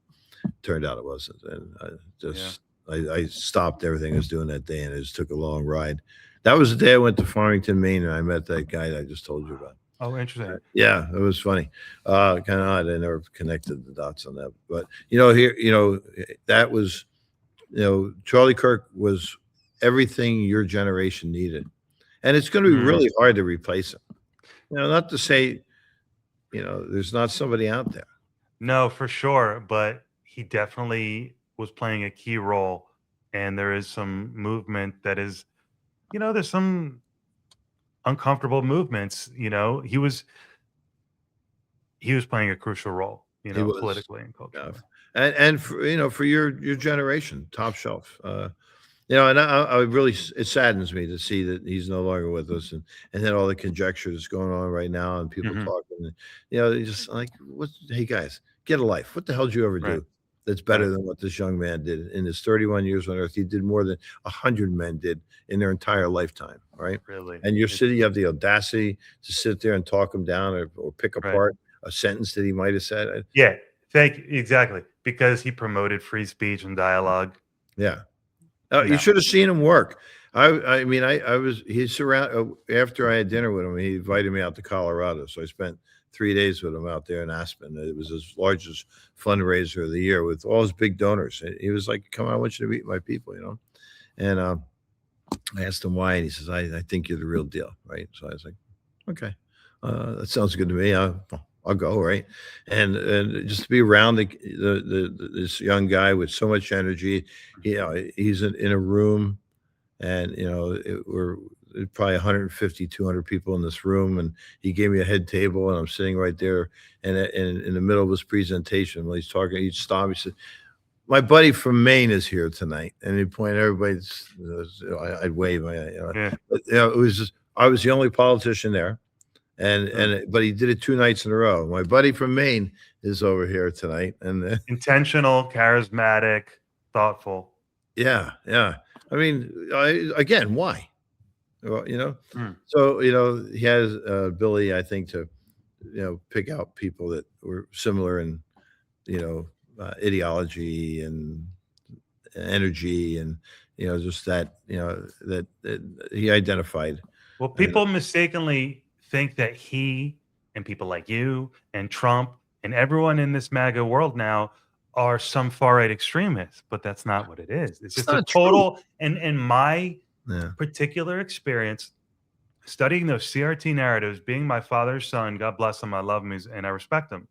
turned out it wasn't, and I Yeah. just I stopped everything I was doing that day, and it just took a long ride. That was the day I went to Farmington, Maine, and I met that guy that I just told you about. Oh, interesting. Yeah, it was funny. Kind of odd. I never connected the dots on that, but you know, here, you know, that was, you know, Charlie Kirk was everything your generation needed, and it's going to be Mm. really hard to replace him. You know, not to say, you know, there's not somebody out there. No, for sure, but he definitely was playing a key role, and there is some movement that is, there's some uncomfortable movements. He was playing a crucial role, He was. politically and Yeah, culturally. and for, you know, for your generation, top shelf. You know, and I really, it saddens me to see that he's no longer with us, and then all the conjecture that's going on right now, and people Mhm. talking, and, you know, they just like, what? Hey guys, get a life. What the hell did you ever Right, do that's right, better than what this young man did in his 31 years on Earth? He did more than 100 men did in their entire lifetime, right? really. And you're It's sitting, you have the audacity to sit there and talk him down, or pick right. apart a sentence that he might have said. Yeah, thank you, exactly, because he promoted free speech and dialogue. Yeah. You No. should have seen him work. I mean, I was he's surround after I had dinner with him, he invited me out to Colorado, so I spent 3 days with him out there in Aspen. It was his largest fundraiser of the year with all his big donors. And he was like, "Come on, I want you to meet my people," you know? And, I asked him why, and he says, I think you're the real deal," right? So I was like, "Okay, that sounds good to me. I'll go," right? And just to be around this young guy with so much energy, he's in a room, and we're probably 150, 200 people in this room, and he gave me a head table, and I'm sitting right there, and in the middle of his presentation, while he's talking, each stop, he said, "My buddy from Maine is here tonight," and he pointed everybody. I'd wave, Yeah, but it was just, I was the only politician there, mm. but he did it 2 nights in a row. "My buddy from Maine is over here tonight," and Intentional, charismatic, thoughtful. yeah, yeah. I mean, again, why? Well, Mm. so, he has ability, I think, to, pick out people that were similar in, ideology and energy, and, just that, that he identified. Well, And people mistakenly think that he and people like you and Trump and everyone in this MAGA world now are some far right extremists, but that's not what it is. It's it's just a not true. total, and in my Yeah. particular experience, studying those CRT narratives, being my father's son, God bless him, I love him, and I respect him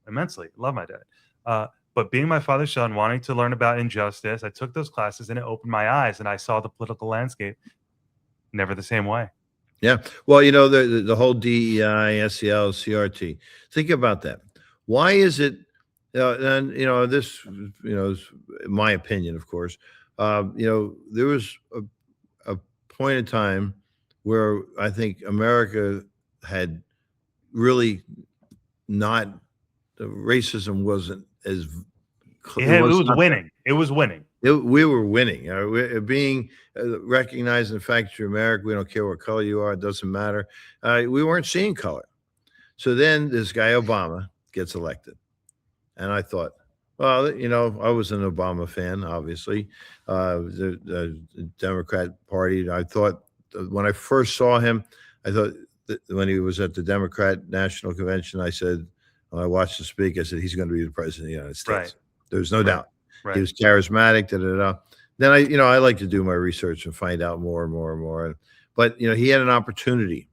immensely. Love my dad. But being my father's son, wanting to learn about injustice, I took those classes and it opened my eyes, and I saw the political landscape never the same way. Yeah. Well, the whole DEI, SEL, CRT. Think about that. Why is it? And this, is my opinion, of course. There was a point in time where I think America had really not, the racism wasn't as it It was was not. winning. It was winning. We were winning. Being recognized in the fact that you're American, we don't care what color you are, it doesn't matter. We weren't seeing color. So then this guy Obama gets elected, and I thought, well, I was an Obama fan, obviously, the Democrat Party. I thought when I first saw him, I thought that when he was at the Democrat National Convention, I said, when I watched him speak, I said, he's going to be the president of the United Right. States. There's no Right. doubt. He Right. was charismatic. Da, da, da. Then I like to do my research and find out more and more and more. But he had an opportunity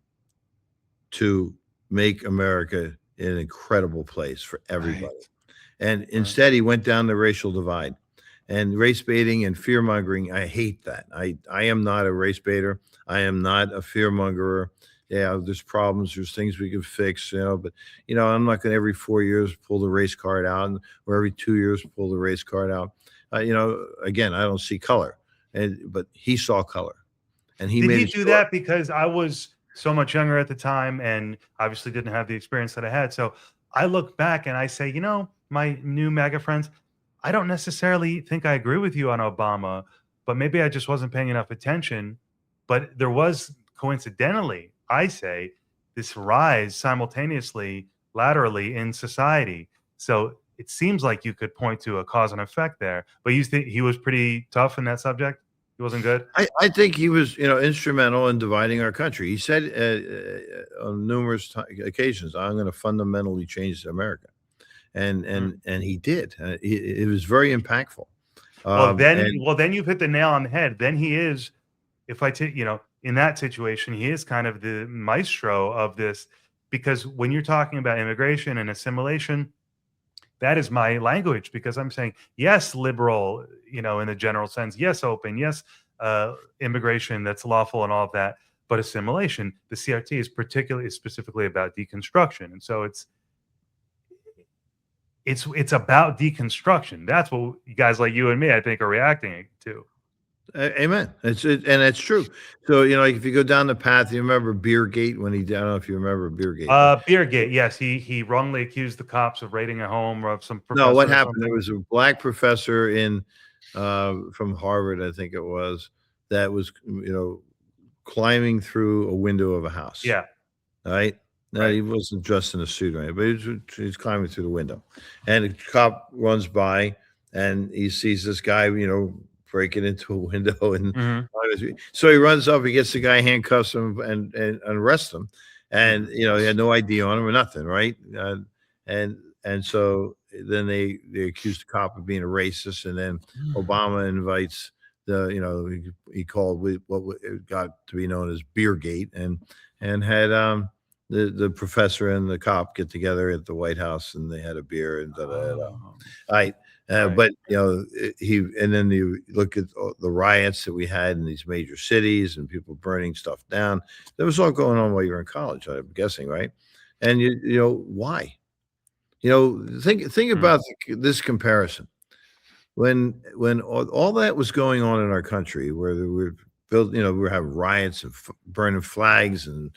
to make America an incredible place for everybody. Right. And Right. instead, he went down the racial divide, and race baiting and fear mongering. I hate that. I am not a race baiter. I am not a fear mongerer. yeah, there's problems, there's things we can fix, but I'm not going to every 4 years pull the race card out, or every 2 years pull the race card out. Again, I don't see color, but he saw color, and he Did made he it do sure. that because I was so much younger at the time and obviously didn't have the experience that I had? So I look back and I say, my new MAGA friends, I don't necessarily think I agree with you on Obama, but maybe I just wasn't paying enough attention. But there was coincidentally, I say, this rise simultaneously, laterally in society. So it seems like you could point to a cause and effect there. But you think he was pretty tough in that subject? He wasn't good? I think he was, instrumental in dividing our country. He said on numerous occasions, "I'm going to fundamentally change America," and he did. It was very impactful. And Then you've hit the nail on the head. Then he is, if I take, in that situation, he is kind of the maestro of this, because when you're talking about immigration and assimilation, that is my language, because I'm saying, yes, liberal, in the general sense, yes, open, yes, immigration that's lawful and all of that, but assimilation, the CRT is specifically about deconstruction. And so it's about deconstruction. That's what guys like you and me, I think, are reacting to. amen. And it's true. So like if you go down the path, you remember Beergate when I don't know if you remember Beergate, but Beergate, yes, he wrongly accused the cops of raiding a home of some no, what professor or happened? There something. was a black professor from Harvard, I think it was, that was climbing through a window of a house. Yeah, All right. No, right. he wasn't dressed in a suit or anything, but he's climbing through the window. And a cop runs by and he sees this guy, breaking into a window and Mhm, so he runs up, he gets the guy, handcuffs him and arrests him. And mhm. he had no ID on him or nothing, right? And so then they accused the cop of being a racist, and then Obama invites he called it got to be known as Beergate, and had the professor and the cop get together at the White House, and they had a beer and da da da. Oh, I right. but he and then you look at the riots that we had in these major cities and people burning stuff down. That was all going on while you were in college, I'm guessing, right? And why? Think Mm, about this comparison. When all that was going on in our country, where we were we were having riots and burning flags and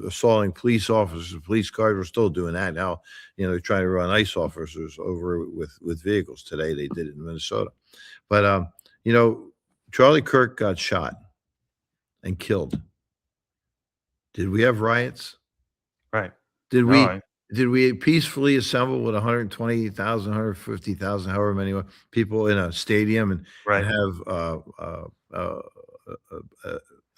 assaulting police officers, police cars. We're still doing that now. They're trying to run ICE officers over with vehicles. Today they did it in Minnesota, but you know, Charlie Kirk got shot and killed. Did we have riots? right. Did No, we did we peacefully assemble with 120,000, 150,000, however many people in a stadium and right, have uh, uh, uh,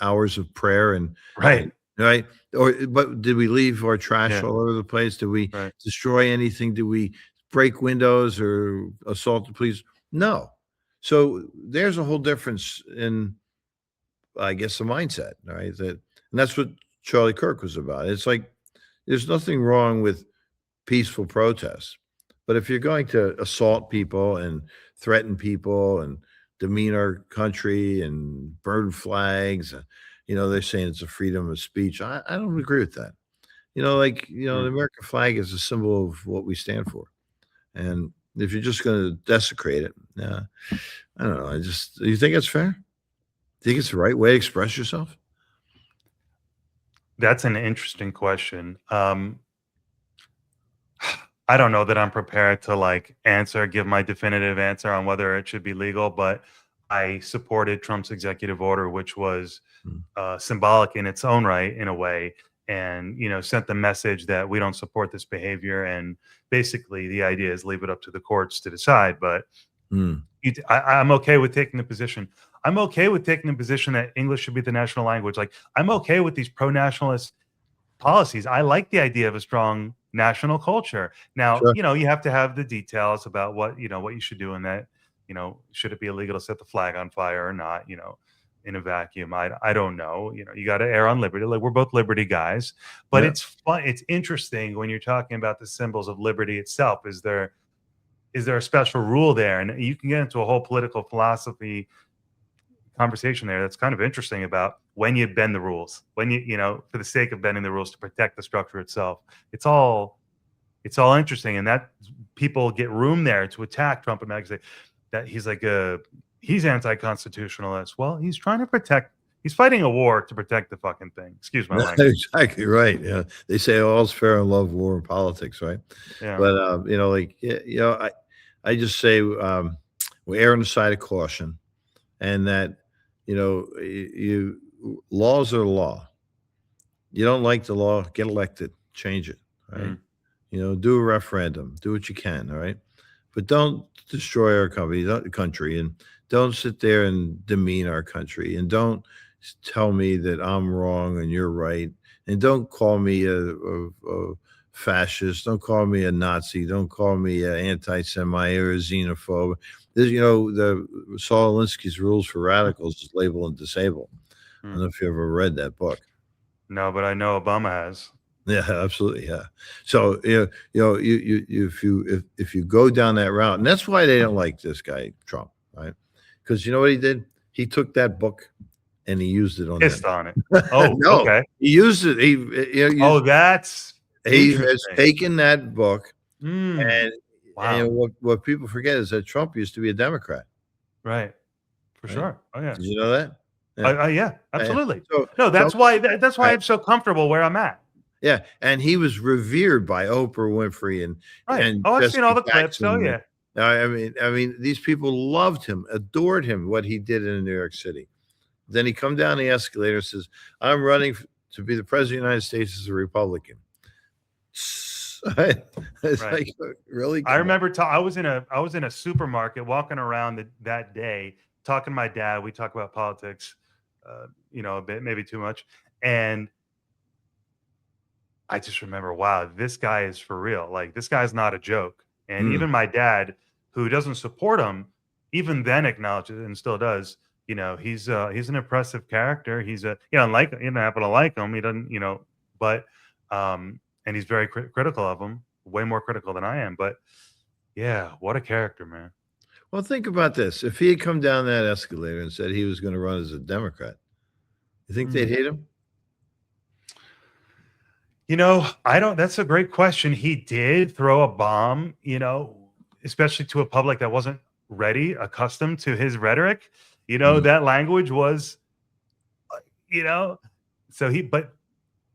hours of prayer and right. right? But did we leave our trash Yeah, all over the place? Did we right. destroy anything? Did we break windows or assault the police? No. So there's a whole difference in, I guess, the mindset, right? And that's what Charlie Kirk was about. It's like there's nothing wrong with peaceful protests, but if you're going to assault people and threaten people and demean our country and burn flags, they're saying it's a freedom of speech. I don't agree with that. The Mm. American flag is a symbol of what we stand for. And if you're just going to desecrate it, I don't know. You think it's fair? Think it's the right way to express yourself? That's an interesting question. I don't know that I'm prepared to give my definitive answer on whether it should be legal, but I supported Trump's executive order, which was Mm. symbolic in its own right, in a way, and sent the message that we don't support this behavior, and basically the idea is leave it up to the courts to decide. But Mm. I'm okay with taking the position. I'm okay with taking the position that English should be the national language. Like, I'm okay with these pro-nationalist policies. I like the idea of a strong national culture. Now, Sure. you have to have the details about what you should do in that. Should it be illegal to set the flag on fire or not? In a vacuum, I don't know. You got to err on liberty. Like, we're both liberty guys, but Yeah. it's fun. It's interesting when you're talking about the symbols of liberty itself. Is there a special rule there? And you can get into a whole political philosophy conversation there that's kind of interesting about when you bend the rules, when you know, for the sake of bending the rules to protect the structure itself. It's all interesting, and that people get room there to attack Trump and say that he's like he's anti-constitutionalist. Well, he's trying to protect. He's fighting a war to protect the fucking thing. Excuse my language. Exactly right. Yeah, they say all's fair in love, war, and politics, right? Yeah. But like I just say we err on the side of caution, and that you laws are law. You don't like the law, get elected, change it, right? Mm. Do a referendum, do what you can, all right? But don't destroy our country, and don't sit there and demean our country, and don't tell me that I'm wrong and you're right, and don't call me a fascist, don't call me a Nazi, don't call me an anti-Semite or a xenophobe. The Saul Alinsky's Rules for Radicals is label and disable. I don't Mm. know if you ever read that book. No, but I know Obama has. Yeah, absolutely. Yeah. So if you go down that route, and that's why they don't like this guy Trump, right? Because you know what he did? He took that book and he used it on them. Pissed on it. Oh, No, okay. he used it. Oh, that's He has interesting. taken that book, Mm. and Wow. what people forget is that Trump used to be a Democrat, Right. For right? sure. Oh yeah. Did you know that? Yeah. Yeah, absolutely. So No, so that's why right. I'm so comfortable where I'm at. Yeah, and he was revered by Oprah Winfrey Right. and Oh, I've seen all Jesse the clips. Oh Jackson. yeah. I mean, these people loved him, adored him, what he did in New York City. Then he come down the escalator and says, "I'm running to be the president of the United States as a Republican." It's Right. like, really? I Come on. remember I was in a supermarket walking around that day talking to my dad. We talk about politics, a bit, maybe too much, and I just remember, wow, this guy is for real. Like this guy's not a joke. And Mm. even my dad, who doesn't support him, even then acknowledges it and still does. He's an impressive character. He's like you don't happen to like him. He doesn't, but and he's very critical of him, way more critical than I am. But yeah, what a character, man. Well, think about this. If he had come down that escalator and said he was going to run as a Democrat, you think they'd Mm. hate him? I don't. That's a great question. He did throw a bomb, especially to a public that wasn't ready, accustomed to his rhetoric. Mm. That language was, so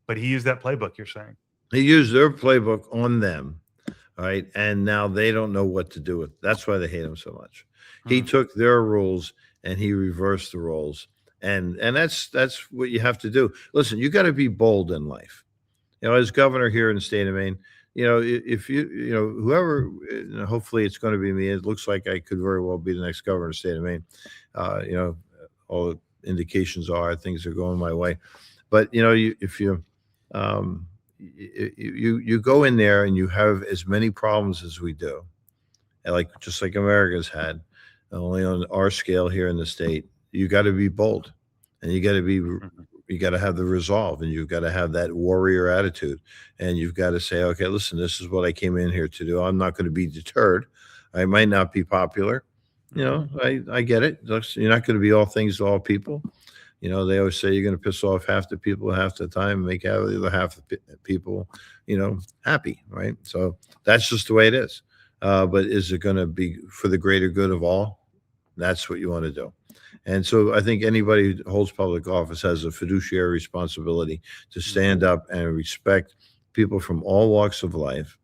but he used that playbook. You're saying, He used their playbook on them, all right? And now they don't know what to do with it. That's why they hate him so much. He Hmm. took their rules and he reversed the roles. And that's what you have to do. Listen, you got to be bold in life. As governor here in the state of Maine, if whoever, hopefully it's going to be me. It looks like I could very well be the next governor of the state of Maine. All the indications are things are going my way. But if you go in there and you have as many problems as we do, and just like America's had, only on our scale here in the state, you got to be bold, and you got to have the resolve, and you've got to have that warrior attitude, and you've got to say, okay, listen, this is what I came in here to do. I'm not going to be deterred. I might not be popular. I get it. You're not going to be all things to all people. They always say you're going to piss off half the people half the time and make the other half the people, happy, right? So that's just the way it is. But is it going to be for the greater good of all? That's what you want to do. And so I think anybody who holds public office has a fiduciary responsibility to stand up and respect people from all walks of life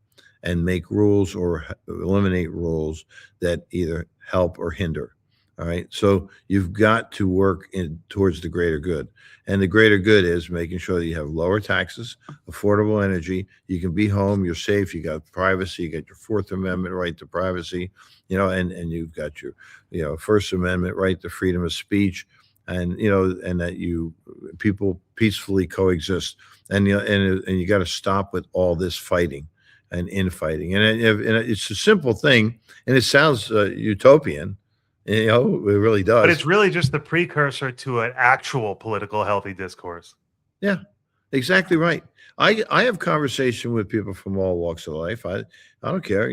and make rules or eliminate rules that either help or hinder. All right. So you've got to work towards the greater good. And the greater good is making sure that you have lower taxes, affordable energy. You can be home. You're safe. You got privacy. You got your Fourth Amendment right to privacy, and you've got your, First Amendment right to freedom of speech, and, and that people peacefully coexist. And you got to stop with all this fighting and infighting. And it's a simple thing, and it sounds utopian. It really does. But it's really just the precursor to an actual political healthy discourse. Yeah, exactly right. I have conversation with people from all walks of life. I don't care,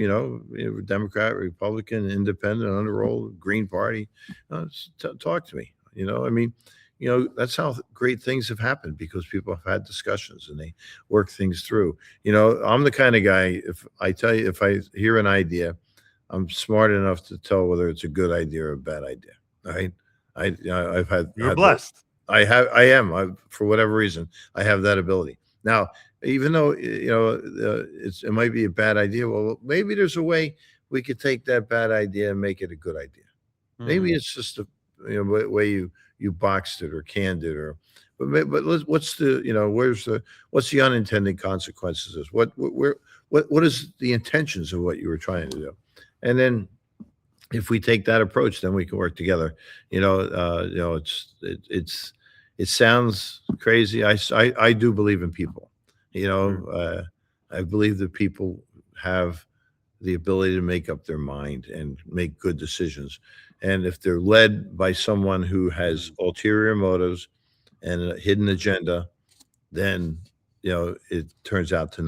Democrat, Republican, Independent, Underroll, Green Party. Talk to me. I mean, that's how great things have happened because people have had discussions and they work things through. I'm the kind of guy, if I tell you, if I hear an idea, I'm smart enough to tell whether it's a good idea or a bad idea. Right? I've You're blessed. I am, for whatever reason, I have that ability. Now, even though, it might be a bad idea, well, maybe there's a way we could take that bad idea and make it a good idea. Maybe Mhm. it's just the way you boxed it or canned it, or but what's the what's the unintended consequences of this? What is the intentions of what you were trying to do? And then if we take that approach, then we can work together. It sounds crazy. I do believe in people. Mm. I believe that people have the ability to make up their mind and make good decisions. And if they're led by someone who has Mhm. ulterior motives and a hidden agenda, then it turns out to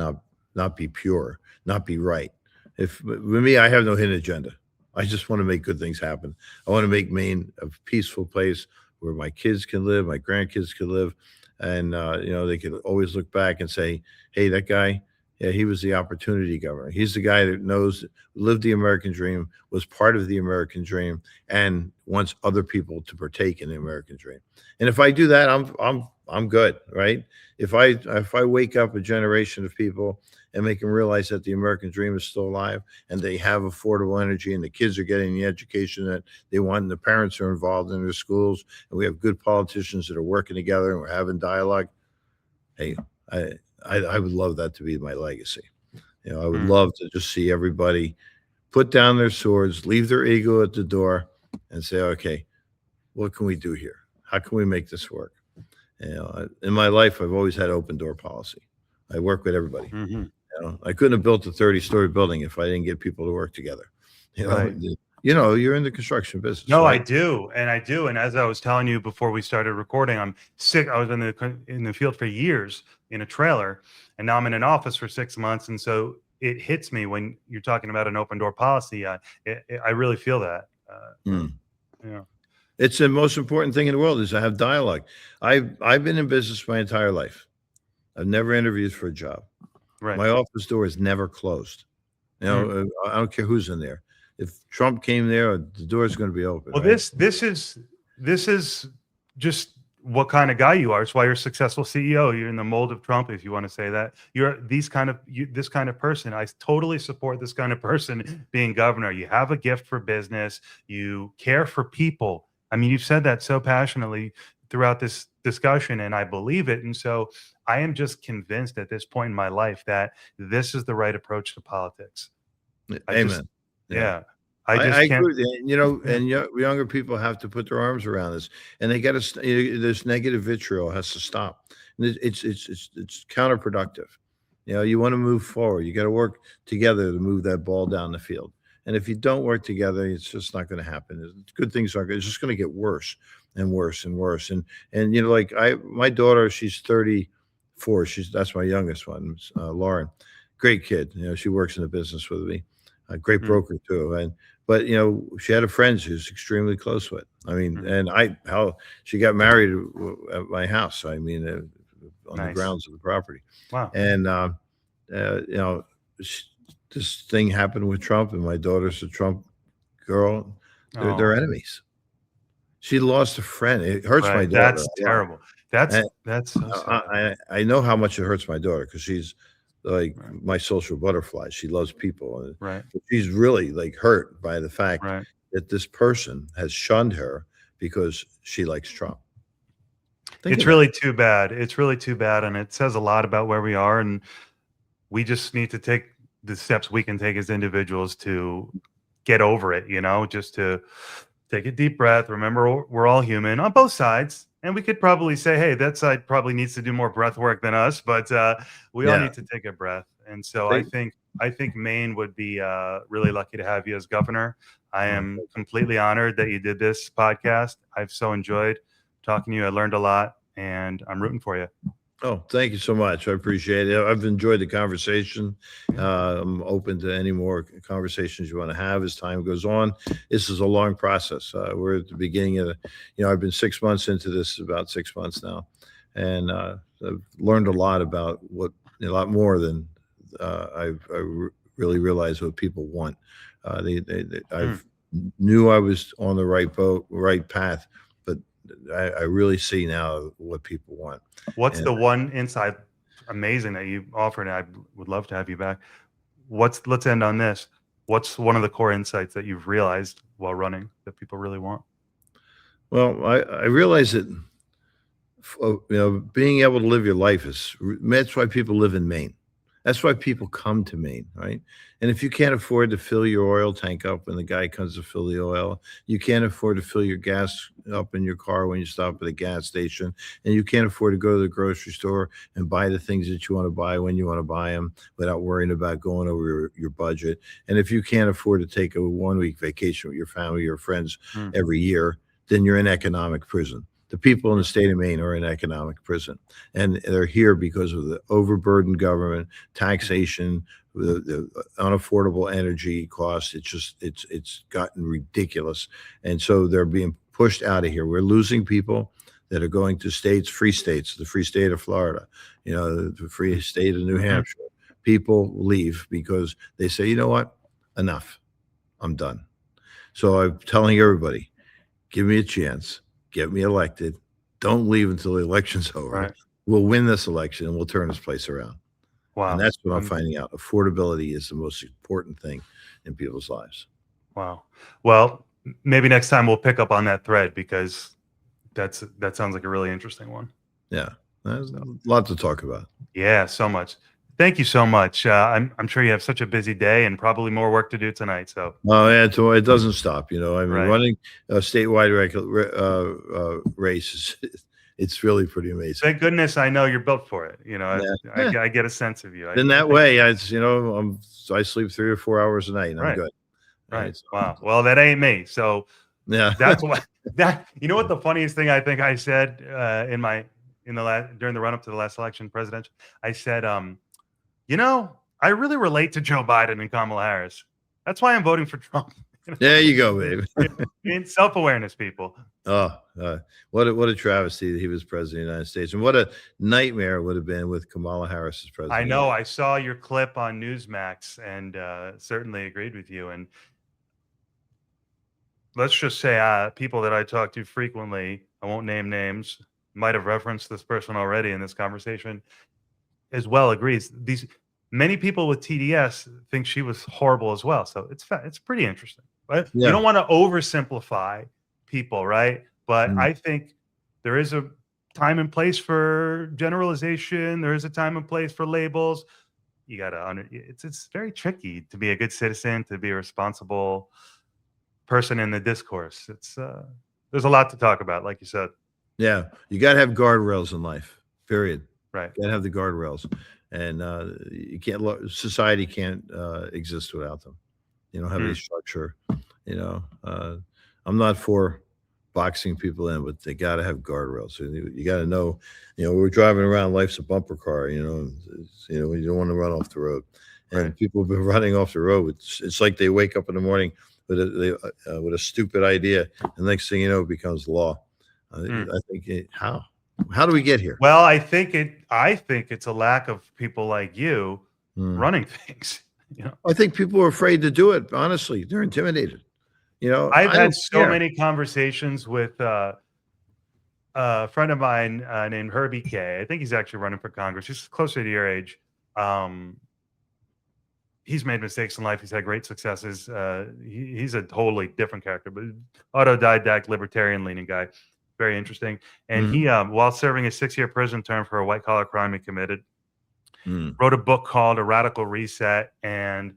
not be pure, not be right. If with me, I have no hidden agenda. I just want to make good things happen. I want to make Maine a peaceful place where my kids can live, my grandkids can live, and they can always look back and say, "Hey, that guy, yeah, he was the opportunity governor. He's the guy that knows, lived the American dream, was part of the American dream, and wants other people to partake in the American dream." And if I do that, I'm good, right? If I wake up a generation of people and make them realize that the American dream is still alive and they have affordable energy and the kids are getting the education that they want and the parents are involved in their schools and we have good politicians that are working together and we're having dialogue, hey, I I would love that to be my legacy. I would Mm. love to just see everybody put down their swords, leave their ego at the door, and say, okay, what can we do here? How can we make this work? In my life, I've always had open door policy. I work with everybody. Mhm. I couldn't have built a 30-story building if I didn't get people to work together. You know, Right. y- you're in the construction business, No, I right? do, and I do, and as I was telling you before we started recording, I'm sick. I was in the field for years in a trailer, and now I'm in an office for 6 months, and so it hits me when you're talking about an open door policy. I really feel that. Mm. Yeah. It's the most important thing in the world is to have dialogue. I've been in business my entire life. I've never interviewed for a job. Right. My office door is never closed. Mm. I don't care who's in there. If Trump came there, the door is going to be open, Well, right? this is just what kind of guy you are. It's why you're a successful CEO. You're in the mold of Trump, if you want to say that. You're this kind of person. I totally support this kind of person being governor. You have a gift for business. You care for people. I mean, you've said that so passionately throughout this discussion, and I believe it. And so I am just convinced at this point in my life that this is the right approach to politics. I just, Amen. Yeah. yeah, I I just can't. agree with you, Yeah. and younger people have to put their arms around this, and they gotta this negative vitriol has to stop. And it's counterproductive. You wanna move forward, you gotta work together to move that ball down the field, and if you don't work together, it's just not gonna happen. Good things aren't it's just gonna get worse and worse and worse, and, like, my daughter, she's 34, that's my youngest one, Lauren. Great kid, she works in the business with me, a great Mm, broker too, and but, she had a friend she was extremely close with. I mean, mhm. and how she got married at my house. I mean, on the Nice. grounds of the property. Wow. And, uh, you know, sh this thing happened with Trump, and my daughter's a Trump girl. They're Oh, enemies. She lost a friend. It hurts my right. daughter That's a lot. terrible. That's And that's so I sad. I know how much it hurts my daughter because she's like Right. my social butterfly. She loves people, and Right. but she's really like hurt by the fact Right. that this person has shunned her because she likes Trump. Think It's of that. really too bad. It's really too bad, and it says a lot about where we are, and we just need to take the steps we can take as individuals to get over it, just to take a deep breath. Remember, we're all human on both sides. And we could probably say, hey, that side probably needs to do more breath work than us, but we all Yeah. need to take a breath. And so I They, think I think Maine would be really lucky to have you as governor. I oh, am completely honored that you did this podcast. I've so enjoyed talking to you. I learned a lot, and I'm rooting for you. Oh, thank you so much. I appreciate it. I've enjoyed the conversation. Yeah. I'm open to any more conversations you want to have as time goes on. This is a long process. We're at the beginning of the, I've been 6 months into this, about 6 months now, and I've learned a lot about a lot more than really realized what people want. Mm. I've knew I was on the right path, but I really see now what people want. What's And the one insight amazing that you offered? I would love to have you back. Let's end on this. What's one of the core insights that you've realized while running that people really want? well, I realize that being able to live your life that's why people live in Maine. That's why people come to Maine, right? And if you can't afford to fill your oil tank up when the guy comes to fill the oil, you can't afford to fill your gas up in your car when you stop at a gas station, and you can't afford to go to the grocery store and buy the things that you want to buy when you want to buy them without worrying about going over your budget. And if you can't afford to take a 1 week vacation with your family or friends Mm. every year, then you're in economic prison. The people in the state of Maine are in economic prison, and they're here because of the overburdened government, taxation, the unaffordable energy costs. It's gotten ridiculous, and so they're being pushed out of here. We're losing people that are going to free states, the free state of Florida, the free state of New Mhm. Hampshire. People leave because they say, you know what, enough, I'm done. So I'm telling everybody, give me a chance, get me elected. Don't leave until the election's over. Right. We'll win this election and we'll turn this place around. And Wow. that's what I'm finding out. Affordability is the most important thing in people's lives. Wow. Well, maybe next time we'll pick up on that thread because that sounds like a really interesting one. Yeah. There's So, a lot to talk about. yeah, so much. Thank you so much. I'm sure you have such a busy day and probably more work to do tonight. So, Oh, yeah, it doesn't stop. I mean, right. running a statewide race it's really pretty amazing. Thank goodness I know you're built for it. Yeah. I get a sense of you. In I that think, way, I sleep 3 or 4 hours a night and I'm right, good. All right. right. So, Wow. Well, that ain't me. So yeah. that's why you know what the funniest thing I think I said in the last during the run up to the last election presidential, I said, I really relate to Joe Biden and Kamala Harris. That's why I'm voting for Trump. There you go, babe. In self-awareness, people. Oh, what a travesty that he was president of the United States, and what a nightmare it would have been with Kamala Harris as I president. know I saw your clip on Newsmax and certainly agreed with you. And let's just say people that I talk to frequently, I won't name names, might have referenced this person already in this conversation, as well agrees. These many people with TDS think she was horrible as well. So it's pretty interesting. But you Yeah. don't want to oversimplify people, right? But Mm. I think there is a time and place for generalization. There is a time and place for labels. You got to under. It's very tricky to be a good citizen, to be a responsible person in the discourse. It's there's a lot to talk about, like you said. Yeah, you gotta have guardrails in life, period. Right. Gotta have the guardrails, and, you can't society can't, exist without them. You don't have any Mm, structure, you know? I'm not for boxing people in, but they gotta have guardrails. So you gotta know, we're driving around, life's a bumper car, you don't wanna run off the road. right. And people have been running off the road. It's like they wake up in the morning with a stupid idea, and next thing you know, it becomes law. Mm. I think how do we get here? Well, I think it's a lack of people like you Hmm. running things. You know, I think people are afraid to do it, honestly. They're intimidated. I've I had don't so care. many conversations with a friend of mine named Herbie K. I think he's actually running for Congress. He's closer to your age. Um, he's made mistakes in life. He's had great successes. He's a totally different character, but autodidact, libertarian-leaning guy. Very interesting. And Mhm. he, while serving a 6-year prison term for a white-collar crime he committed, Mm. wrote a book called A Radical Reset. And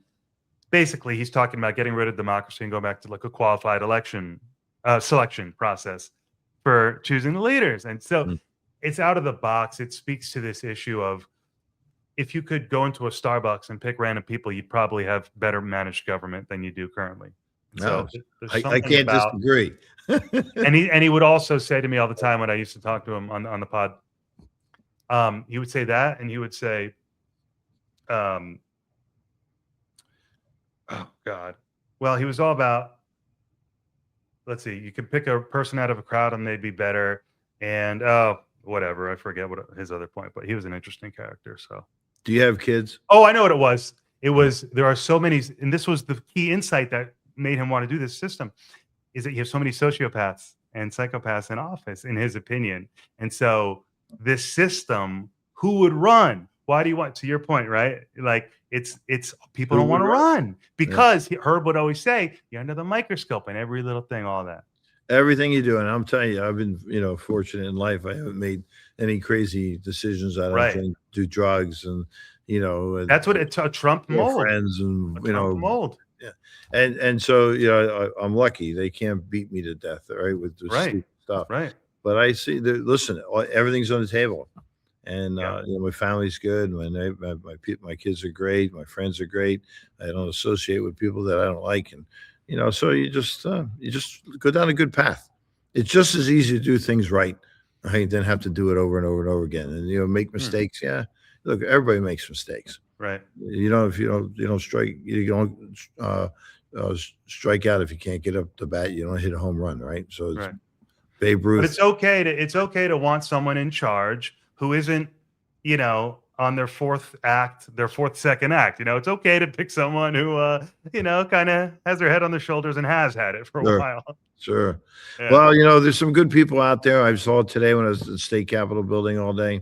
basically, he's talking about getting rid of democracy and going back to like a qualified election selection process for choosing the leaders. And so Mm. it's out of the box. It speaks to this issue of if you could go into a Starbucks and pick random people, you'd probably have better managed government than you do currently. And No, so there's I something can't about, disagree. and he would also say to me all the time when I used to talk to him on the pod, He would say that, and he would say, um, oh God, well, he was all about, let's see, you could pick a person out of a crowd and they'd be better. And oh, whatever, I forget what his other point, but he was an interesting character. So, Do you have kids? oh, I know what it was. It was, there are so many, and this was the key insight that made him want to do this system, is that you have so many sociopaths and psychopaths in office, in his opinion. And so this system, who would run? Why do you want, to your point, right? Like it's people Who don't would want to run? run because Herb would always say, you're under the microscope and every little thing, all that. Everything you do, and I'm telling you, I've been, fortunate in life. I haven't made any crazy decisions. I don't Right. drink, do drugs, and and That's what it's a Trump mold. friends, and A Trump mold. yeah, and so I'm lucky. They can't beat me to death, all right, with this Right. stupid stuff. Right. But I see that. Listen, everything's on the table, and Yeah. my family's good. My kids are great. My friends are great. I don't associate with people that I don't like, and so you just go down a good path. It's just as easy to do things right, than have to do it over and over and over again, and make mistakes. Yeah, look, everybody makes mistakes. Right. If you don't strike, you don't strike out if you can't get up the bat. You don't hit a home run, right? So it's Right. Babe But Ruth. it's okay to want someone in charge who isn't, on their fourth second act. It's okay to pick someone who, kind of has their head on their shoulders and has had it for a Sure. while. Sure. Yeah. Well, there's some good people out there. I saw it today when I was at the state capitol building all day.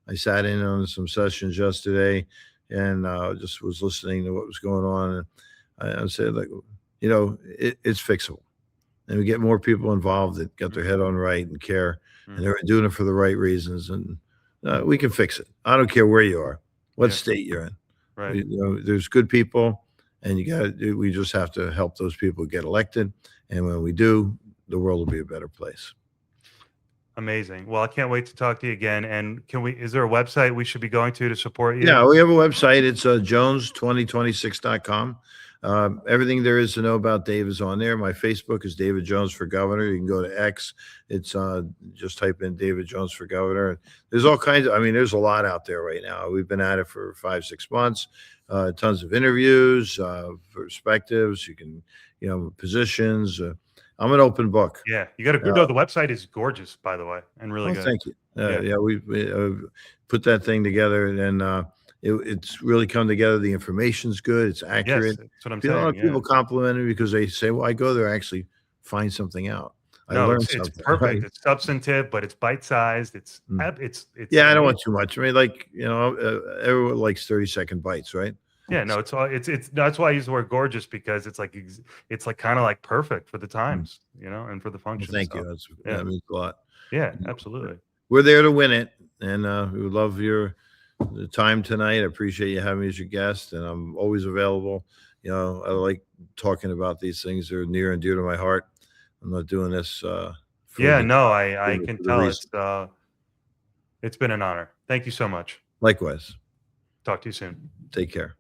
I sat in on some sessions yesterday, and just was listening to what was going on. And I said, like, it's fixable, and we get more people involved that got their head on right and care, and they're doing it for the right reasons, and we can fix it. I don't care where you are, what Yeah. state you're in. Right. There's good people, and we just have to help those people get elected. And when we do, the world will be a better place. Amazing. Well, I can't wait to talk to you again. And is there a website we should be going to support you? Yeah, we have a website. It's jones2026.com. Everything there is to know about Dave is on there. My Facebook is David Jones for Governor. You can go to X. It's just type in David Jones for Governor. There's all kinds of, there's a lot out there right now. We've been at it for 5-6 months. Tons of interviews, perspectives. You can, positions. I'm an open book. Yeah, you got to go. No, the website is gorgeous, by the way, and really good. Thank you. Yeah. Yeah, we put that thing together, and it's really come together. The information's good. It's accurate. Yes, that's what I'm A saying. lot of people compliment me because they say, "Well, I go there, I actually find something out. I No, learn it's something." perfect. Right? It's substantive, but it's bite-sized. It's Yeah, I don't want too much. Everyone likes 30-second bites, right? Yeah, no, it's that's why I use the word gorgeous, because it's like kind of like perfect for the times, and for the Well, function. thank So, you. yeah. That means a lot. Yeah, absolutely. We're there to win it, and we would love the time tonight. I appreciate you having me as your guest, and I'm always available. I like talking about these things. They're near and dear to my heart. I'm not doing this. Yeah, no, I can for the tell reason. it's been an honor. Thank you so much. Likewise. Talk to you soon. Take care.